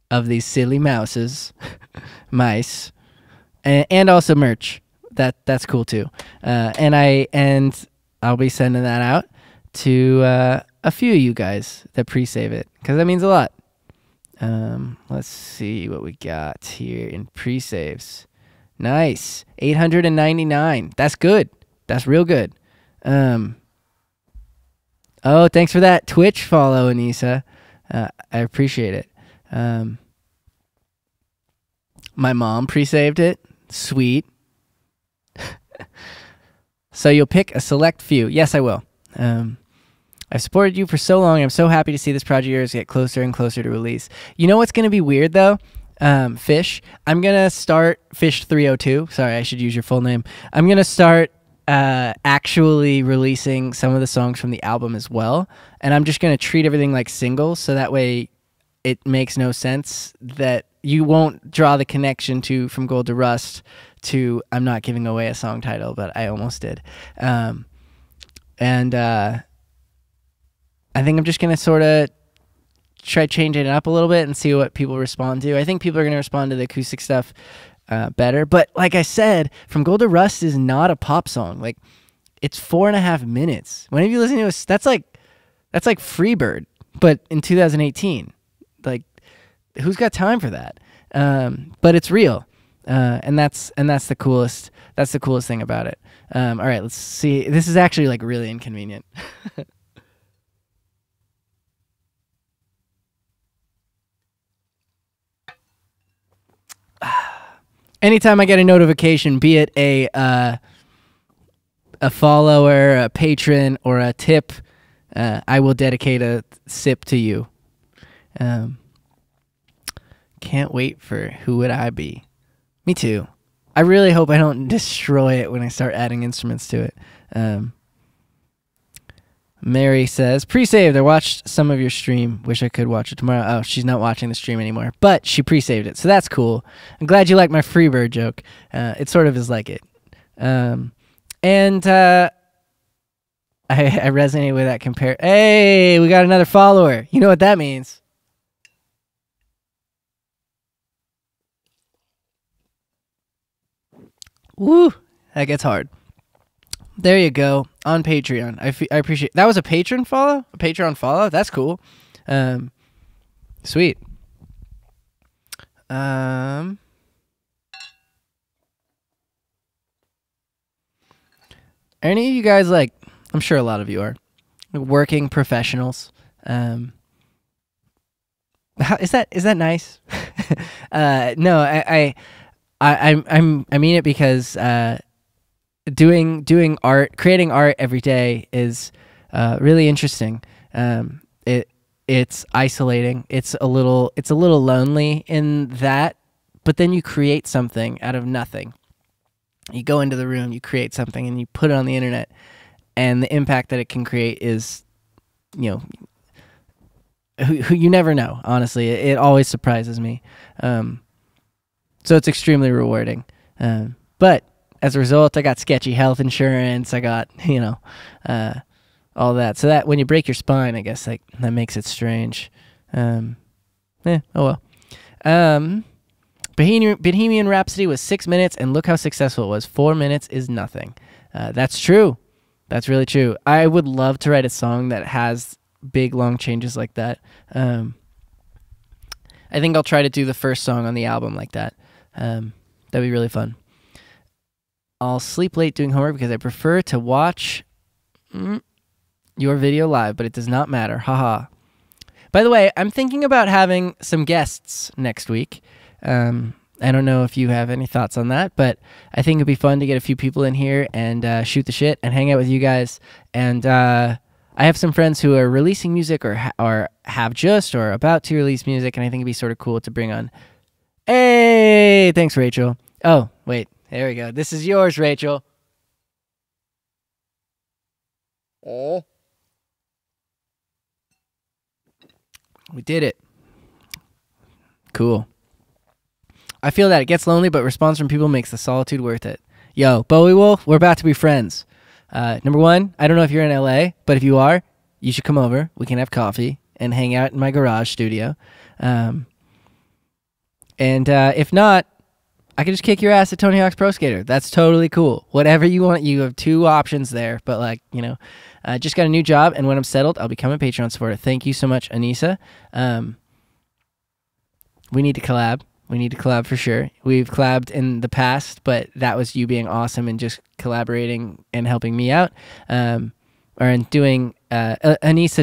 of these silly mice, and also merch. That's cool too. And I'll be sending that out to a few of you guys that pre-save it, because that means a lot. Let's see what we got here in pre-saves. Nice. 899. That's good. That's real good. Oh, thanks for that Twitch follow, Anissa. I appreciate it. My mom pre-saved it. Sweet. So you'll pick a select few. Yes, I will. I've supported you for so long. I'm so happy to see this project of yours get closer and closer to release. You know what's going to be weird, though? Fish. I'm going to start Fish 302. Sorry, I should use your full name. I'm going to start actually releasing some of the songs from the album as well. And I'm just going to treat everything like singles, so that way it makes no sense that you won't draw the connection to From Gold to Rust to I'm not giving away a song title, but I almost did. I think I'm just going to sort of try changing it up a little bit and see what people respond to. I think people are going to respond to the acoustic stuff better. But like I said, From Gold to Rust is not a pop song. Like, it's 4.5 minutes. Whenever you listen to it, that's like Freebird, but in 2018. Like, who's got time for that? But it's real, and that's the coolest. That's the coolest thing about it. All right, let's see. This is actually like really inconvenient. Anytime I get a notification, be it a follower, a patron, or a tip, I will dedicate a sip to you. Can't wait for Who Would I Be? Me too. I really hope I don't destroy it when I start adding instruments to it. Mary says, pre-saved. I watched some of your stream. Wish I could watch it tomorrow. Oh, she's not watching the stream anymore, but she pre-saved it, so that's cool. I'm glad you like my Freebird joke. It sort of is like it. I resonate with that compare. Hey, we got another follower. You know what that means. Woo, that gets hard. There you go, on Patreon. I appreciate that. Was a patron follow? A Patreon follow? That's cool. Sweet. Are any of you guys like? I'm sure a lot of you are working professionals. Is that nice? No, I mean it because doing art, creating art every day is really interesting. It's isolating. It's a little lonely in that, but then you create something out of nothing. You go into the room, you create something, and you put it on the internet, and the impact that it can create is, who you never know. Honestly, it always surprises me. So it's extremely rewarding. But as a result, I got sketchy health insurance. I got all that. So that when you break your spine, I guess that makes it strange. Oh well. Bohemian Rhapsody was 6 minutes, and look how successful it was. 4 minutes is nothing. That's true. That's really true. I would love to write a song that has big, long changes like that. I think I'll try to do the first song on the album like that. That'd be really fun. I'll sleep late doing homework because I prefer to watch your video live, but it does not matter. Haha. By the way, I'm thinking about having some guests next week. I don't know if you have any thoughts on that, but I think it'd be fun to get a few people in here and shoot the shit and hang out with you guys. And I have some friends who are releasing music or have just or about to release music, and I think it'd be sort of cool to bring on. Hey, thanks, Rachel. Oh, wait, there we go. This is yours, Rachel. Oh. We did it. Cool. I feel that it gets lonely, but response from people makes the solitude worth it. Yo, Bowie Wolf, we're about to be friends. Number one, I don't know if you're in LA, but if you are, you should come over. We can have coffee and hang out in my garage studio. And if not, I can just kick your ass at Tony Hawk's Pro Skater. That's totally cool. Whatever you want, you have two options there. But just got a new job, and when I'm settled, I'll become a Patreon supporter. Thank you so much, Anissa. We need to collab. We need to collab for sure. We've collabed in the past, but that was you being awesome and just collaborating and helping me out. Anissa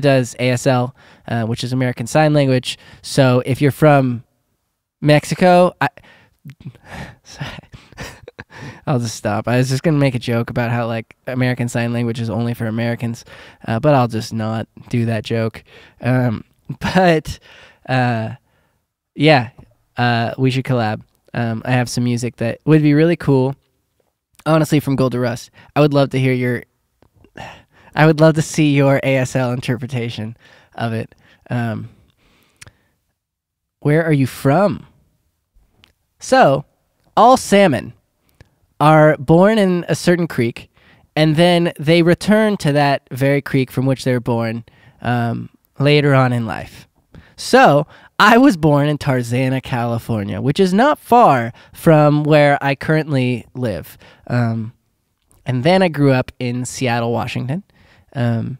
does ASL, which is American Sign Language. So if you're from Mexico, I'll just stop. I was just going to make a joke about how American Sign Language is only for Americans, but I'll just not do that joke. Yeah. We should collab. I have some music that would be really cool. Honestly, from Gold to Rust. I would love to see your ASL interpretation of it. Where are you from? So, all salmon are born in a certain creek, and then they return to that very creek from which they were born later on in life. So, I was born in Tarzana, California, which is not far from where I currently live. And then I grew up in Seattle, Washington. And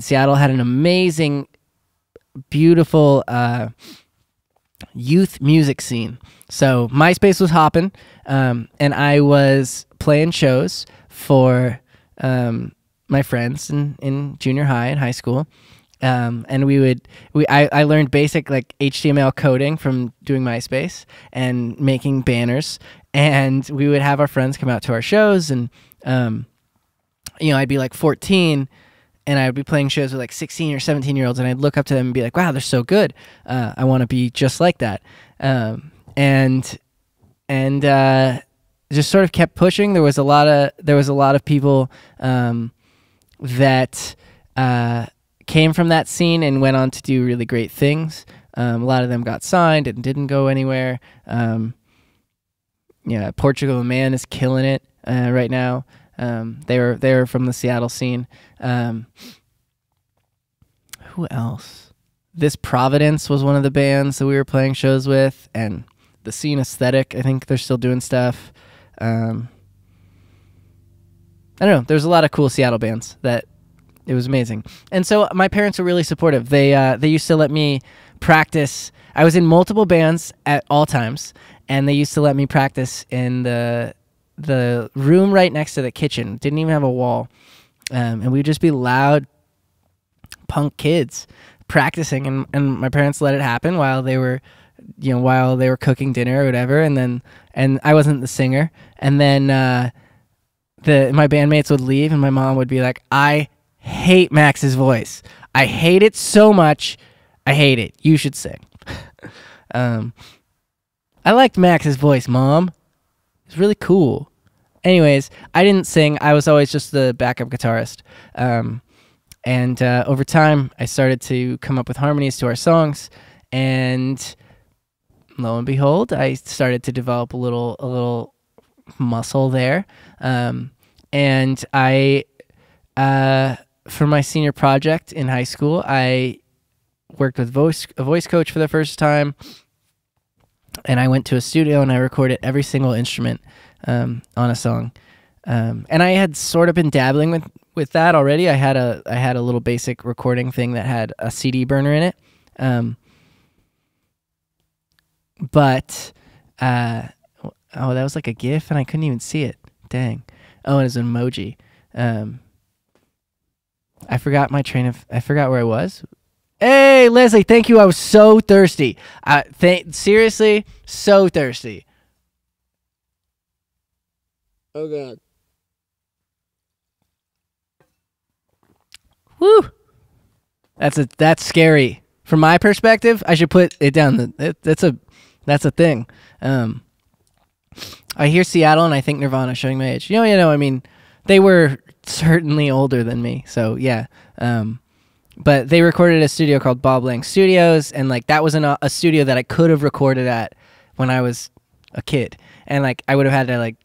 Seattle had an amazing, beautiful youth music scene. So MySpace was hopping, and I was playing shows for my friends in junior high and high school. And I learned basic HTML coding from doing MySpace and making banners, and we would have our friends come out to our shows, and I'd be 14, and I would be playing shows with 16 or 17-year-olds, and I'd look up to them and be like, wow, they're so good. I want to be just like that. And just sort of kept pushing. There was a lot of people that came from that scene and went on to do really great things. A lot of them got signed and didn't go anywhere. Portugal the Man is killing it right now. They were from the Seattle scene. Who else? This Providence was one of the bands that we were playing shows with, and the Scene Aesthetic, I think they're still doing stuff. I don't know. There's a lot of cool Seattle bands that it was amazing. And so my parents were really supportive. They used to let me practice. I was in multiple bands at all times, and they used to let me practice in the the room right next to the kitchen. Didn't even have a wall. And we'd just be loud punk kids practicing, and my parents let it happen while they were cooking dinner or whatever. And I wasn't the singer. And then my bandmates would leave, and my mom would be like, I hate Max's voice. I hate it so much. I hate it. You should sing. I liked Max's voice, Mom. It's really cool. Anyways, I didn't sing. I was always just the backup guitarist. And over time, I started to come up with harmonies to our songs. And lo and behold, I started to develop a little muscle there. And I, for my senior project in high school, I worked with a voice coach for the first time. And I went to a studio and I recorded every single instrument on a song. And I had sort of been dabbling with that already. I had a little basic recording thing that had a CD burner in it. But that was like a GIF and I couldn't even see it. Dang. Oh, and it's an emoji. I forgot where I was. Hey, Leslie, thank you. I was so thirsty. Seriously, so thirsty. Oh, God. Woo. That's scary. From my perspective, I should put it down. That's a thing. I hear Seattle and I think Nirvana, showing my age. I mean, they were certainly older than me. So, yeah. But they recorded a studio called Bob Lang Studios, and like that was a studio that I could have recorded at when I was a kid, and like I would have had to like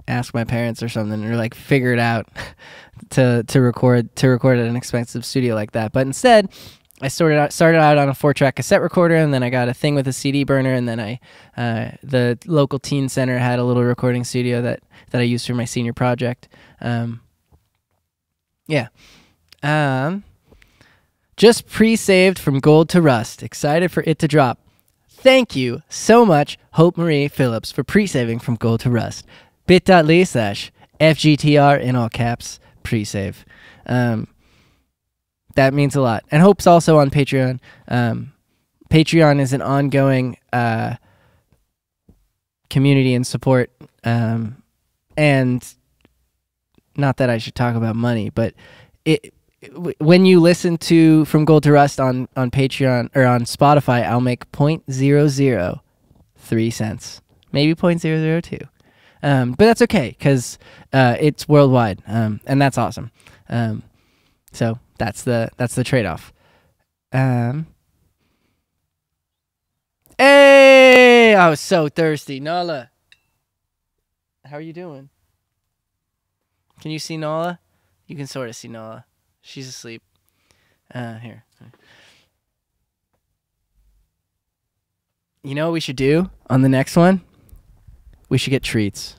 ask my parents or something, or like figure it out to record at an expensive studio like that. But instead, I started out on a 4-track cassette recorder, and then I got a thing with a CD burner, and then the local teen center had a little recording studio that I used for my senior project. Yeah. Just pre-saved from Gold to Rust. Excited for it to drop. Thank you so much, Hope Marie Phillips, for pre-saving from Gold to Rust. bit.ly/FGTR in all caps, pre-save. That means a lot. And Hope's also on Patreon. Patreon is an ongoing community and support. And not that I should talk about money, but when you listen to From Gold to Rust on Patreon or on Spotify, I'll make 0.003 cents, maybe 0.002. But that's okay because it's worldwide, and that's awesome. So that's the trade-off. Hey, I was so thirsty. Nala, how are you doing? Can you see Nala? You can sort of see Nala. She's asleep. Here. You know what we should do on the next one? We should get treats.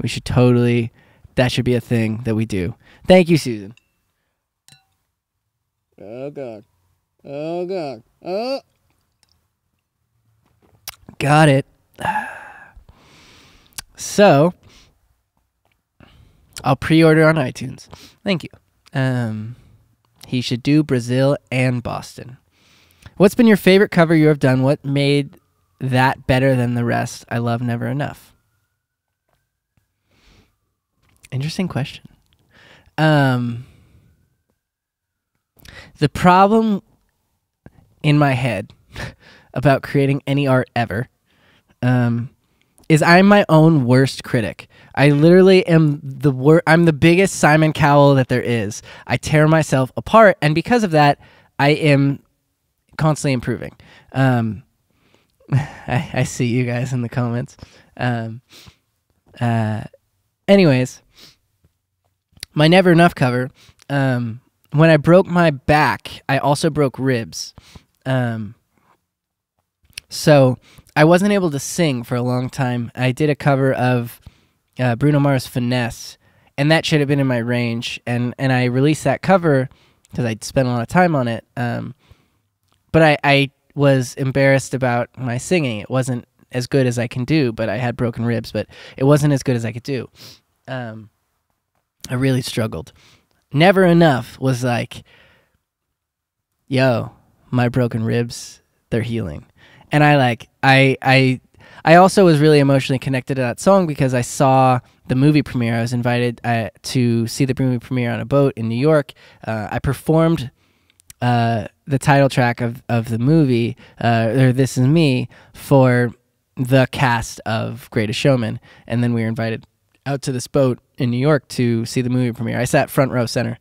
We should totally... That should be a thing that we do. Thank you, Susan. Oh, God. Oh, God. Oh. Got it. So, I'll pre-order on iTunes. Thank you. He should do Brazil and Boston. What's been your favorite cover you have done? What made that better than the rest? I love Never Enough. Interesting question. The problem in my head about creating any art ever is I'm my own worst critic. I literally am I'm the biggest Simon Cowell that there is. I tear myself apart, and because of that, I am constantly improving. I see you guys in the comments. Anyways, my Never Enough cover, when I broke my back, I also broke ribs. So I wasn't able to sing for a long time. I did a cover of Bruno Mars' Finesse, and that should have been in my range. And I released that cover because I'd spent a lot of time on it. But I was embarrassed about my singing. It wasn't as good as I can do, but I had broken ribs, but it wasn't as good as I could do. I really struggled. Never Enough was like, yo, my broken ribs, they're healing. And I also was really emotionally connected to that song because I saw the movie premiere. I was invited to see the movie premiere on a boat in New York. I performed the title track of the movie, or This Is Me, for the cast of Greatest Showman. And then we were invited out to this boat in New York to see the movie premiere. I sat front row center.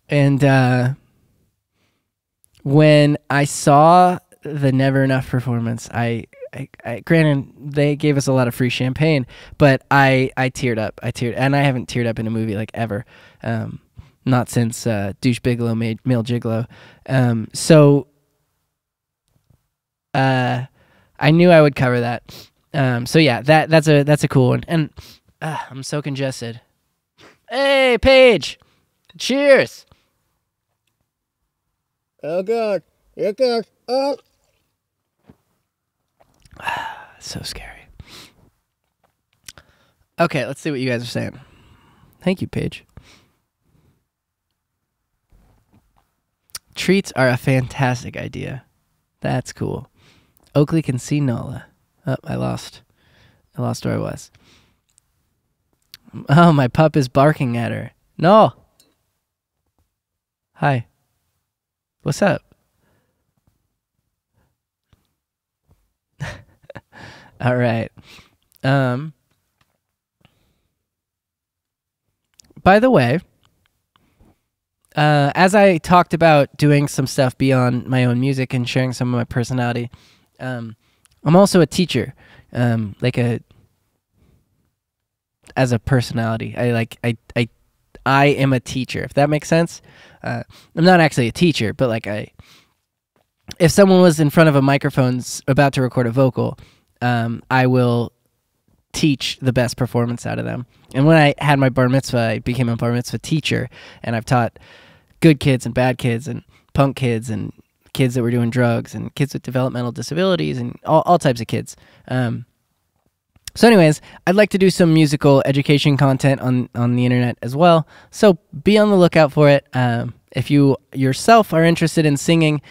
And when I saw the Never Enough performance, I granted they gave us a lot of free champagne, but I teared up. And I haven't teared up in a movie like ever. Not since Douche Bigelow made Male Gigolo. So I knew I would cover that. So yeah, that's a cool one. And I'm so congested. Hey, Paige! Cheers! Oh God! Here goes. Oh. So scary. Okay, let's see what you guys are saying. Thank you, Paige. Treats are a fantastic idea. That's cool. Oakley can see Nola. Oh, I lost where I was. Oh, my pup is barking at her. No. Hi. What's up? All right. By the way, as I talked about doing some stuff beyond my own music and sharing some of my personality, I'm also a teacher, as a personality. I am a teacher, if that makes sense. I'm not actually a teacher, but if someone was in front of a microphone about to record a vocal, I will teach the best performance out of them. And when I had my bar mitzvah, I became a bar mitzvah teacher, and I've taught good kids and bad kids and punk kids and kids that were doing drugs and kids with developmental disabilities and all types of kids. So anyways, I'd like to do some musical education content on the internet as well. So be on the lookout for it. If you yourself are interested in singing,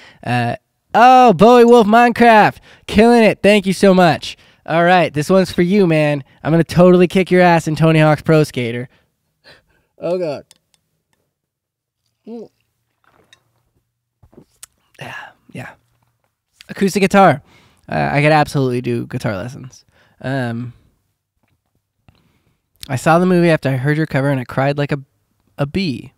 oh, Bowie Wolf Minecraft, killing it. Thank you so much. All right, this one's for you, man. I'm going to totally kick your ass in Tony Hawk's Pro Skater. Oh, God. Yeah. Acoustic guitar. I could absolutely do guitar lessons. I saw the movie after I heard your cover and I cried like a bee.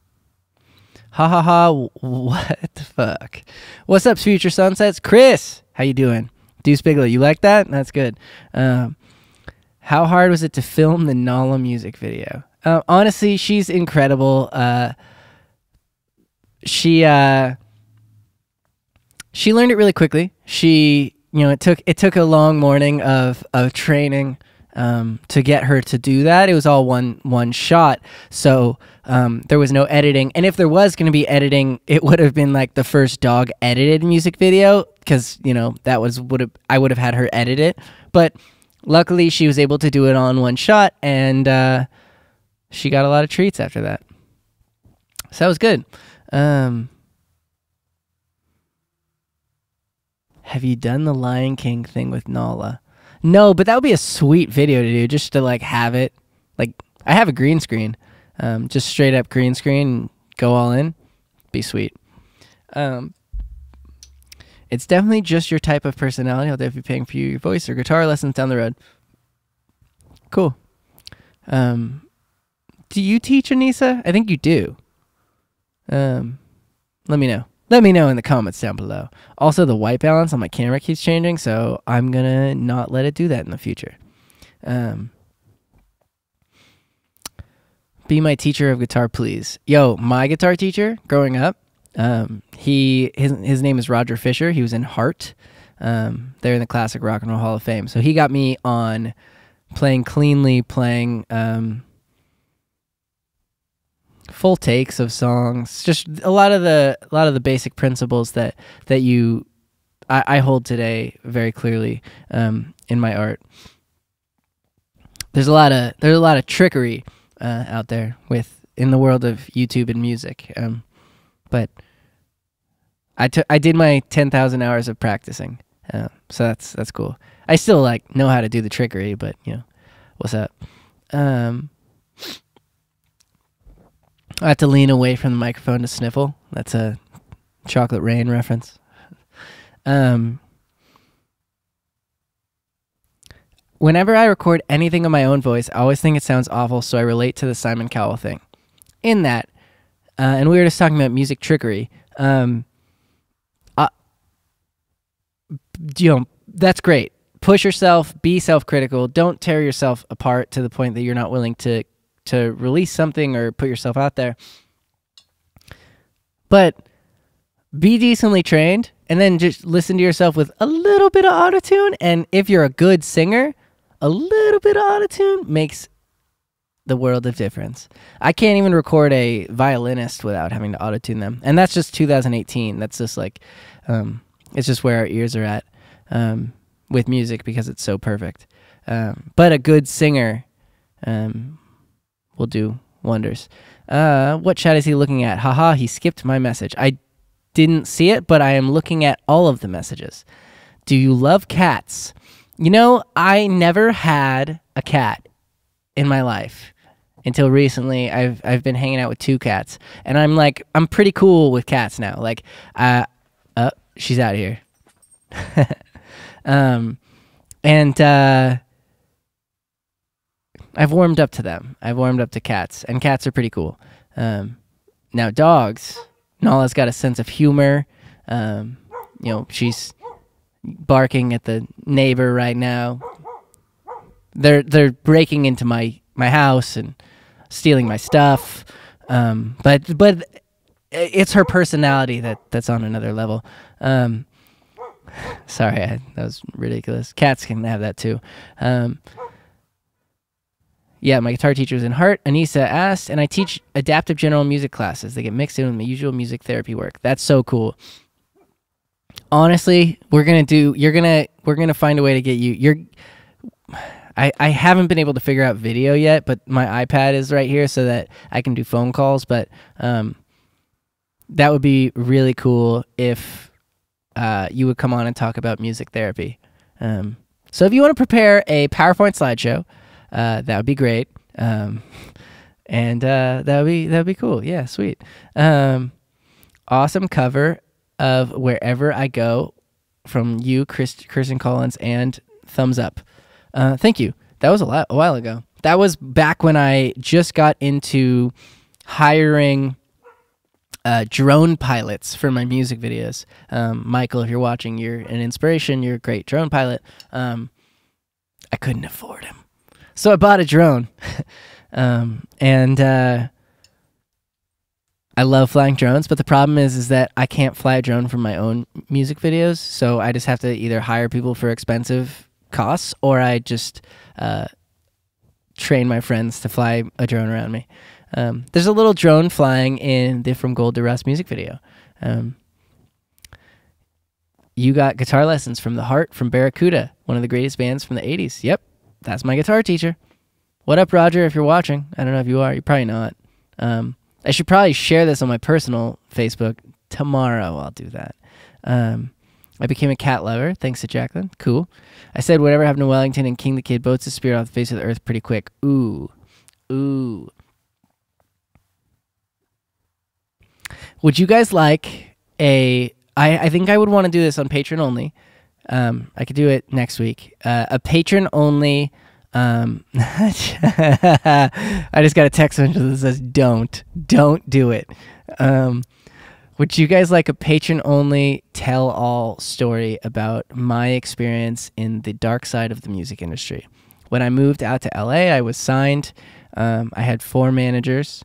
Ha ha ha, what the fuck? What's up, Future Sunsets? Chris, how you doing? Deuce Bigelow, you like that? That's good. How hard was it to film the Nala music video? Honestly, she's incredible. She learned it really quickly. It took a long morning of training to get her to do that. It was all one shot, so there was no editing. And if there was going to be editing, it would have been like the first dog edited music video, because I would have had her edit it. But luckily, she was able to do it all in one shot, and she got a lot of treats after that. So that was good. Have you done the Lion King thing with Nala? No, but that would be a sweet video to do, just to have it. I have a green screen, just straight up green screen, and go all in. Be sweet. It's definitely just your type of personality. I'll definitely be paying for your voice or guitar lessons down the road. Cool. Do you teach, Anissa? I think you do. Let me know. Let me know in the comments down below. Also, the white balance on my camera keeps changing, so I'm going to not let it do that in the future. Be my teacher of guitar, please. Yo, my guitar teacher growing up, his name is Roger Fisher. He was in Heart. They're in the Classic Rock and Roll Hall of Fame. So he got me on playing cleanly, playing full takes of songs, just a lot of the basic principles that you I hold today very clearly in my art. There's a lot of trickery out there in the world of YouTube and music, but I did my 10,000 hours of practicing, so that's cool. I still like know how to do the trickery, but what's up? I have to lean away from the microphone to sniffle. That's a Chocolate Rain reference. Whenever I record anything of my own voice, I always think it sounds awful, so I relate to the Simon Cowell thing. In that, and we were just talking about music trickery. That's great. Push yourself, be self-critical. Don't tear yourself apart to the point that you're not willing to release something or put yourself out there. But be decently trained, and then just listen to yourself with a little bit of autotune. And if you're a good singer, a little bit of autotune makes the world of difference. I can't even record a violinist without having to autotune them. And that's just 2018. That's just like, it's just where our ears are at with music because it's so perfect. But a good singer will do wonders. What chat is he looking at? Haha, he skipped my message. I didn't see it, but I am looking at all of the messages. Do you love cats? I never had a cat in my life until recently. I've been hanging out with 2 cats, and I'm pretty cool with cats now. Like, she's out of here. And I've warmed up to them. I've warmed up to cats, and cats are pretty cool. Now dogs, Nala's got a sense of humor. She's barking at the neighbor right now. They're breaking into my house and stealing my stuff. But it's her personality that's on another level. Sorry, that was ridiculous. Cats can have that too. Yeah, my guitar teacher was in Hart. Anissa asked, and I teach adaptive general music classes. They get mixed in with my usual music therapy work. That's so cool. Honestly, we're gonna find a way to get you. I haven't been able to figure out video yet, but my iPad is right here so that I can do phone calls. But that would be really cool if you would come on and talk about music therapy. So if you want to prepare a PowerPoint slideshow, that would be great. And that would be cool. Yeah, sweet. Awesome cover of Wherever I Go from you, Kristen Collins, and thumbs up. Thank you. That was a while ago. That was back when I just got into hiring drone pilots for my music videos. Michael, if you're watching, you're an inspiration. You're a great drone pilot. I couldn't afford him, so I bought a drone. And I love flying drones, but the problem is that I can't fly a drone for my own music videos, so I just have to either hire people for expensive costs, or I just train my friends to fly a drone around me. There's a little drone flying in the From Gold to Rust music video. You got guitar lessons from The Heart from Barracuda, one of the greatest bands from the 80s. Yep, that's my guitar teacher. What up, Roger, if you're watching? I don't know if you are. You're probably not. I should probably share this on my personal Facebook. Tomorrow I'll do that. I became a cat lover, thanks to Jacqueline. Cool. I said whatever happened to Wellington and King the Kid boats his spirit off the face of the earth pretty quick. Ooh. Would you guys like I think I would want to do this on Patreon only. I could do it next week. A patron only. I just got a text message that says don't do it. Would you guys like a patron only tell all story about my experience in the dark side of the music industry? When I moved out to LA, I was signed. I had 4 managers.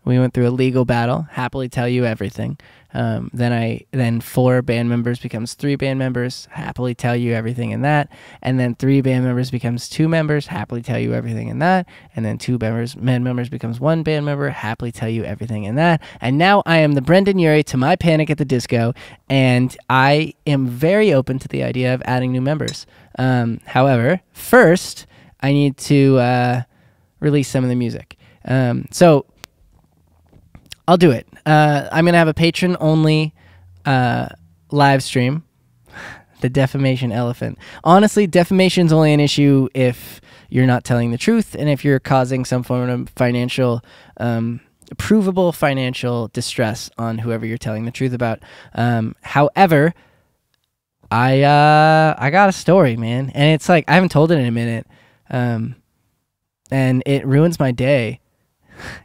We went through a legal battle. Happily tell you everything. Then 4 band members becomes 3 band members. Happily tell you everything in that. And then 3 band members becomes 2 members. Happily tell you everything in that. And then 2 band members becomes 1 band member. Happily tell you everything in that. And now I am the Brendan Urie to my Panic at the Disco, and I am very open to the idea of adding new members. However, first I need to release some of the music. So I'll do it. I'm going to have a patron-only live stream. The defamation elephant. Honestly, defamation's only an issue if you're not telling the truth and if you're causing some form of financial, provable financial distress on whoever you're telling the truth about. However, I got a story, man. And it's like, I haven't told it in a minute. And it ruins my day.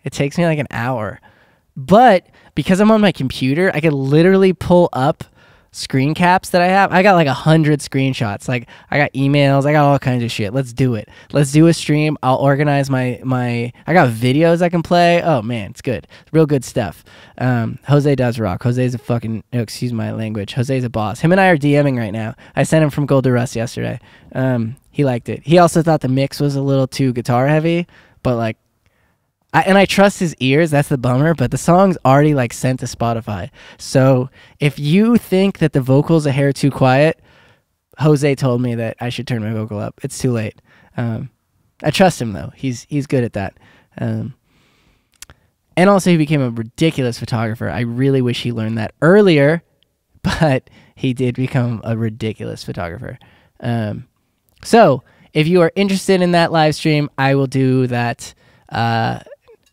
It takes me like an hour. But because I'm on my computer, I can literally pull up screen caps that I have. I got like 100 screenshots. Like, I got emails. I got all kinds of shit. Let's do it. Let's do a stream. I'll organize my I got videos I can play. Oh, man, it's good. Real good stuff. Jose does rock. Jose's a fucking, excuse my language. Jose's a boss. Him and I are DMing right now. I sent him from Gold to Rust yesterday. He liked it. He also thought the mix was a little too guitar heavy, but like, I trust his ears. That's the bummer. But the song's already like sent to Spotify. So if you think that the vocal's a hair too quiet, Jose told me that I should turn my vocal up. It's too late. I trust him though. He's good at that. And also he became a ridiculous photographer. I really wish he learned that earlier, but he did become a ridiculous photographer. So if you are interested in that live stream, I will do that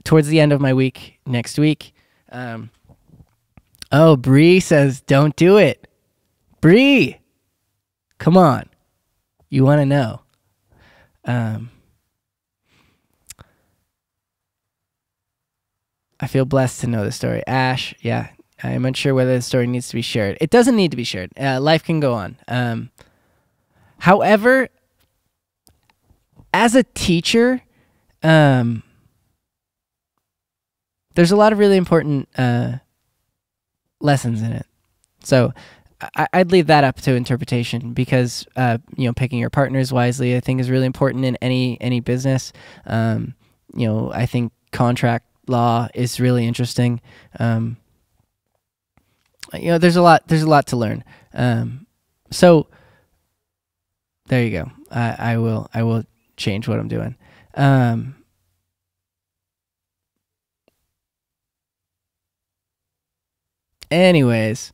towards the end of my week next week. Oh, Bree says, don't do it. Bree, come on. You want to know. I feel blessed to know the story. Ash, yeah, I'm unsure whether the story needs to be shared. It doesn't need to be shared. Life can go on. However, as a teacher, there's a lot of really important lessons in it. So I'd leave that up to interpretation because, picking your partners wisely, I think, is really important in any business. I think contract law is really interesting. There's a lot to learn. So there you go. I will change what I'm doing. Anyways,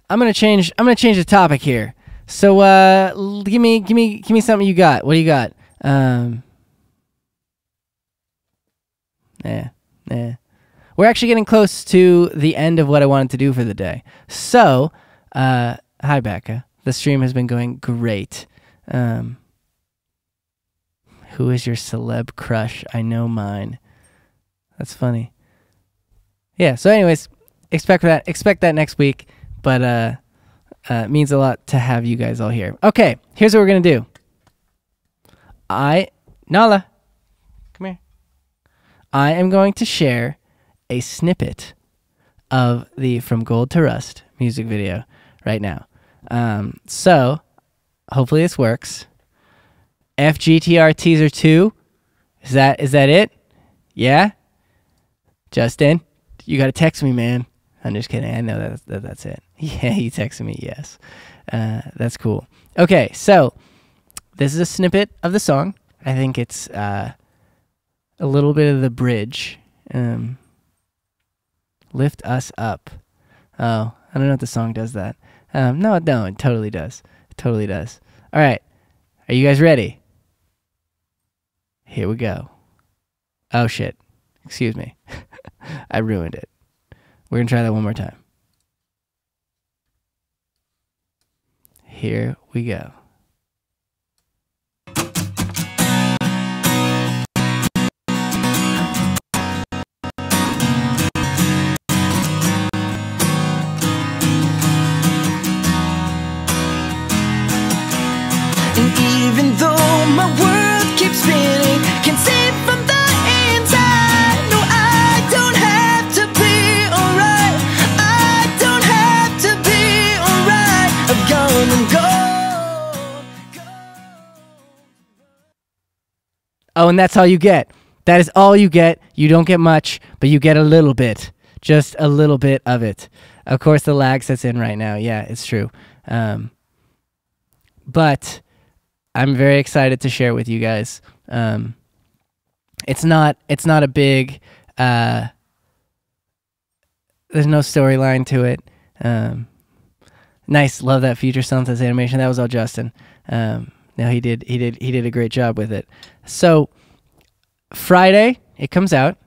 I'm gonna change the topic here. So give me something you got. What do you got? We're actually getting close to the end of what I wanted to do for the day. So, hi Becca. The stream has been going great. Who is your celeb crush? I know mine. That's funny. Yeah, so anyways, expect that next week, but it means a lot to have you guys all here. Okay, here's what we're going to do. Nala, come here. I am going to share a snippet of the From Gold to Rust music video right now. So, hopefully this works. FGTR teaser 2. Is that it? Yeah? Justin, you got to text me, man. I'm just kidding. I know that's it. Yeah, he texted me, yes. That's cool. Okay, so this is a snippet of the song. I think it's a little bit of the bridge. Lift Us Up. Oh, I don't know if the song does that. No, it totally does. It totally does. All right. Are you guys ready? Here we go. Oh, shit. Excuse me. I ruined it. We're going to try that one more time. Here we go.
And even though my world keeps spinning, can't see from the inside. No, I don't have
Oh, and that's all you get. That is all you get. You don't get much, but you get a little bit. Just a little bit of it. Of course, the lag sets in right now. Yeah, it's true. But I'm very excited to share with you guys. It's not a big. There's no storyline to it. Nice, love that Future Sunsets animation. That was all Justin. No, he did a great job with it. So Friday it comes out.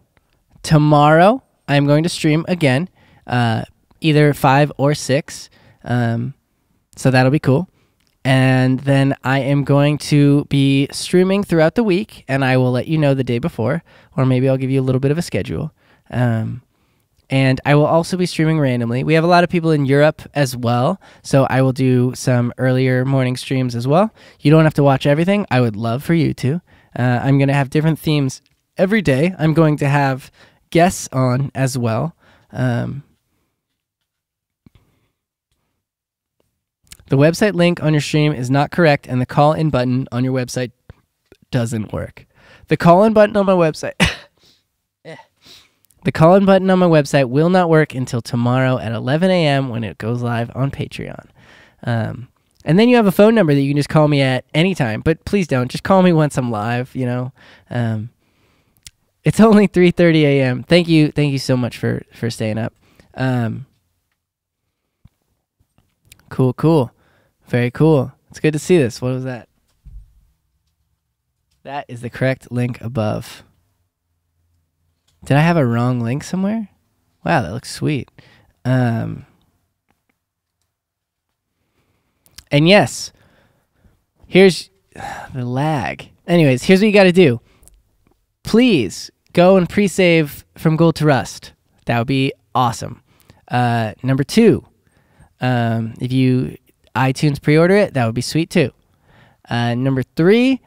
Tomorrow I'm going to stream again, either 5 or 6. So that'll be cool. And then I am going to be streaming throughout the week, and I will let you know the day before, or maybe I'll give you a little bit of a schedule. And I will also be streaming randomly. We have a lot of people in Europe as well, so I will do some earlier morning streams as well. You don't have to watch everything. I would love for you to. I'm going to have different themes every day. I'm going to have guests on as well. The website link on your stream is not correct, and the call-in button on your website doesn't work. The call-in button on my website... The call-in button on my website will not work until tomorrow at 11 a.m. when it goes live on Patreon. And then you have a phone number that you can just call me at any time. But please don't. Just call me once I'm live, you know. It's only 3:30 a.m. Thank you so much for staying up. Cool. Very cool. It's good to see this. What was that? That is the correct link above. Did I have a wrong link somewhere? Wow, that looks sweet. And yes, here's the lag. Anyways, here's what you got to do. Please go and pre-save From Gold to Rust. That would be awesome. Number 2, if you iTunes pre-order it, that would be sweet too. Number 3,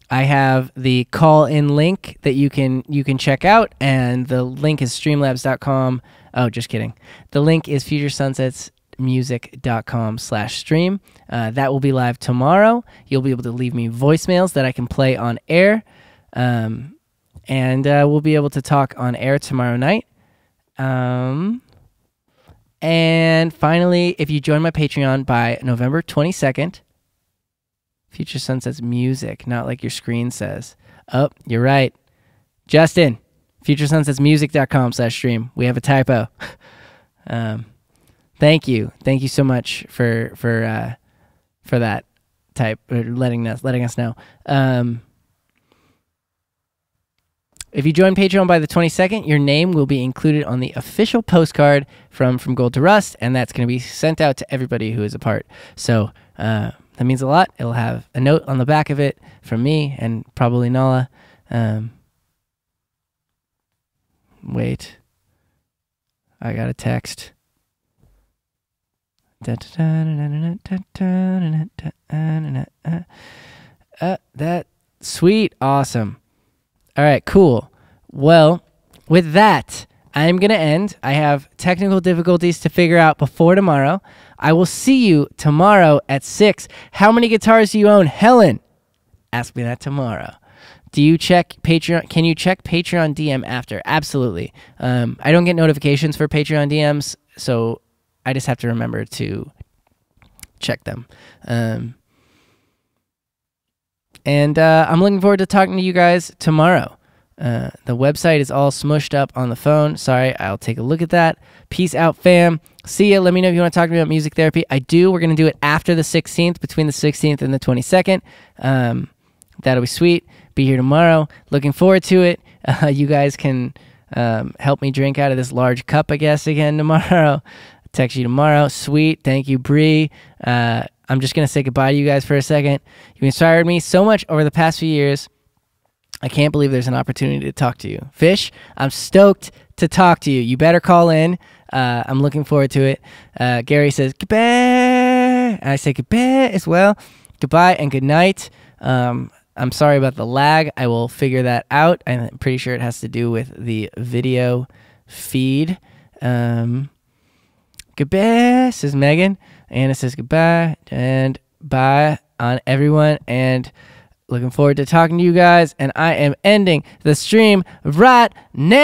I have the call-in link that you can check out, and the link is streamlabs.com. Oh, just kidding. The link is futuresunsetsmusic.com/stream. That will be live tomorrow. You'll be able to leave me voicemails that I can play on air, and we'll be able to talk on air tomorrow night. And finally, if you join my Patreon by November 22nd, Future Sunsets Music, not like your screen says. Oh, you're right. Justin, futuresunsetsmusic.com/stream. We have a typo. Thank you. Thank you so much for that type, or letting us know. If you join Patreon by the 22nd, your name will be included on the official postcard from Gold to Rust, and that's going to be sent out to everybody who is a part. So, that means a lot. It'll have a note on the back of it from me and probably Nala. Wait. I got a text. That sweet. Awesome. All right, cool. Well, with that, I'm going to end. I have technical difficulties to figure out before tomorrow. I will see you tomorrow at 6. How many guitars do you own? Helen, ask me that tomorrow. Do you check Patreon? Can you check Patreon DM after? Absolutely. I don't get notifications for Patreon DMs, so I just have to remember to check them. And I'm looking forward to talking to you guys tomorrow. The website is all smushed up on the phone. Sorry, I'll take a look at that. Peace out, fam. See ya. Let me know if you want to talk to me about music therapy. I do. We're going to do it after the 16th, between the 16th and the 22nd. That'll be sweet. Be here tomorrow. Looking forward to it. You guys can help me drink out of this large cup, I guess, again tomorrow. Text you tomorrow. Sweet. Thank you, Bree. I'm just going to say goodbye to you guys for a second. You inspired me so much over the past few years. I can't believe there's an opportunity to talk to you. Fish, I'm stoked to talk to you. You better call in. I'm looking forward to it. Gary says goodbye. And I say goodbye as well. Goodbye and good night. I'm sorry about the lag. I will figure that out. I'm pretty sure it has to do with the video feed. Goodbye, says Megan. Anna says goodbye and bye on everyone. And looking forward to talking to you guys, and I am ending the stream right now.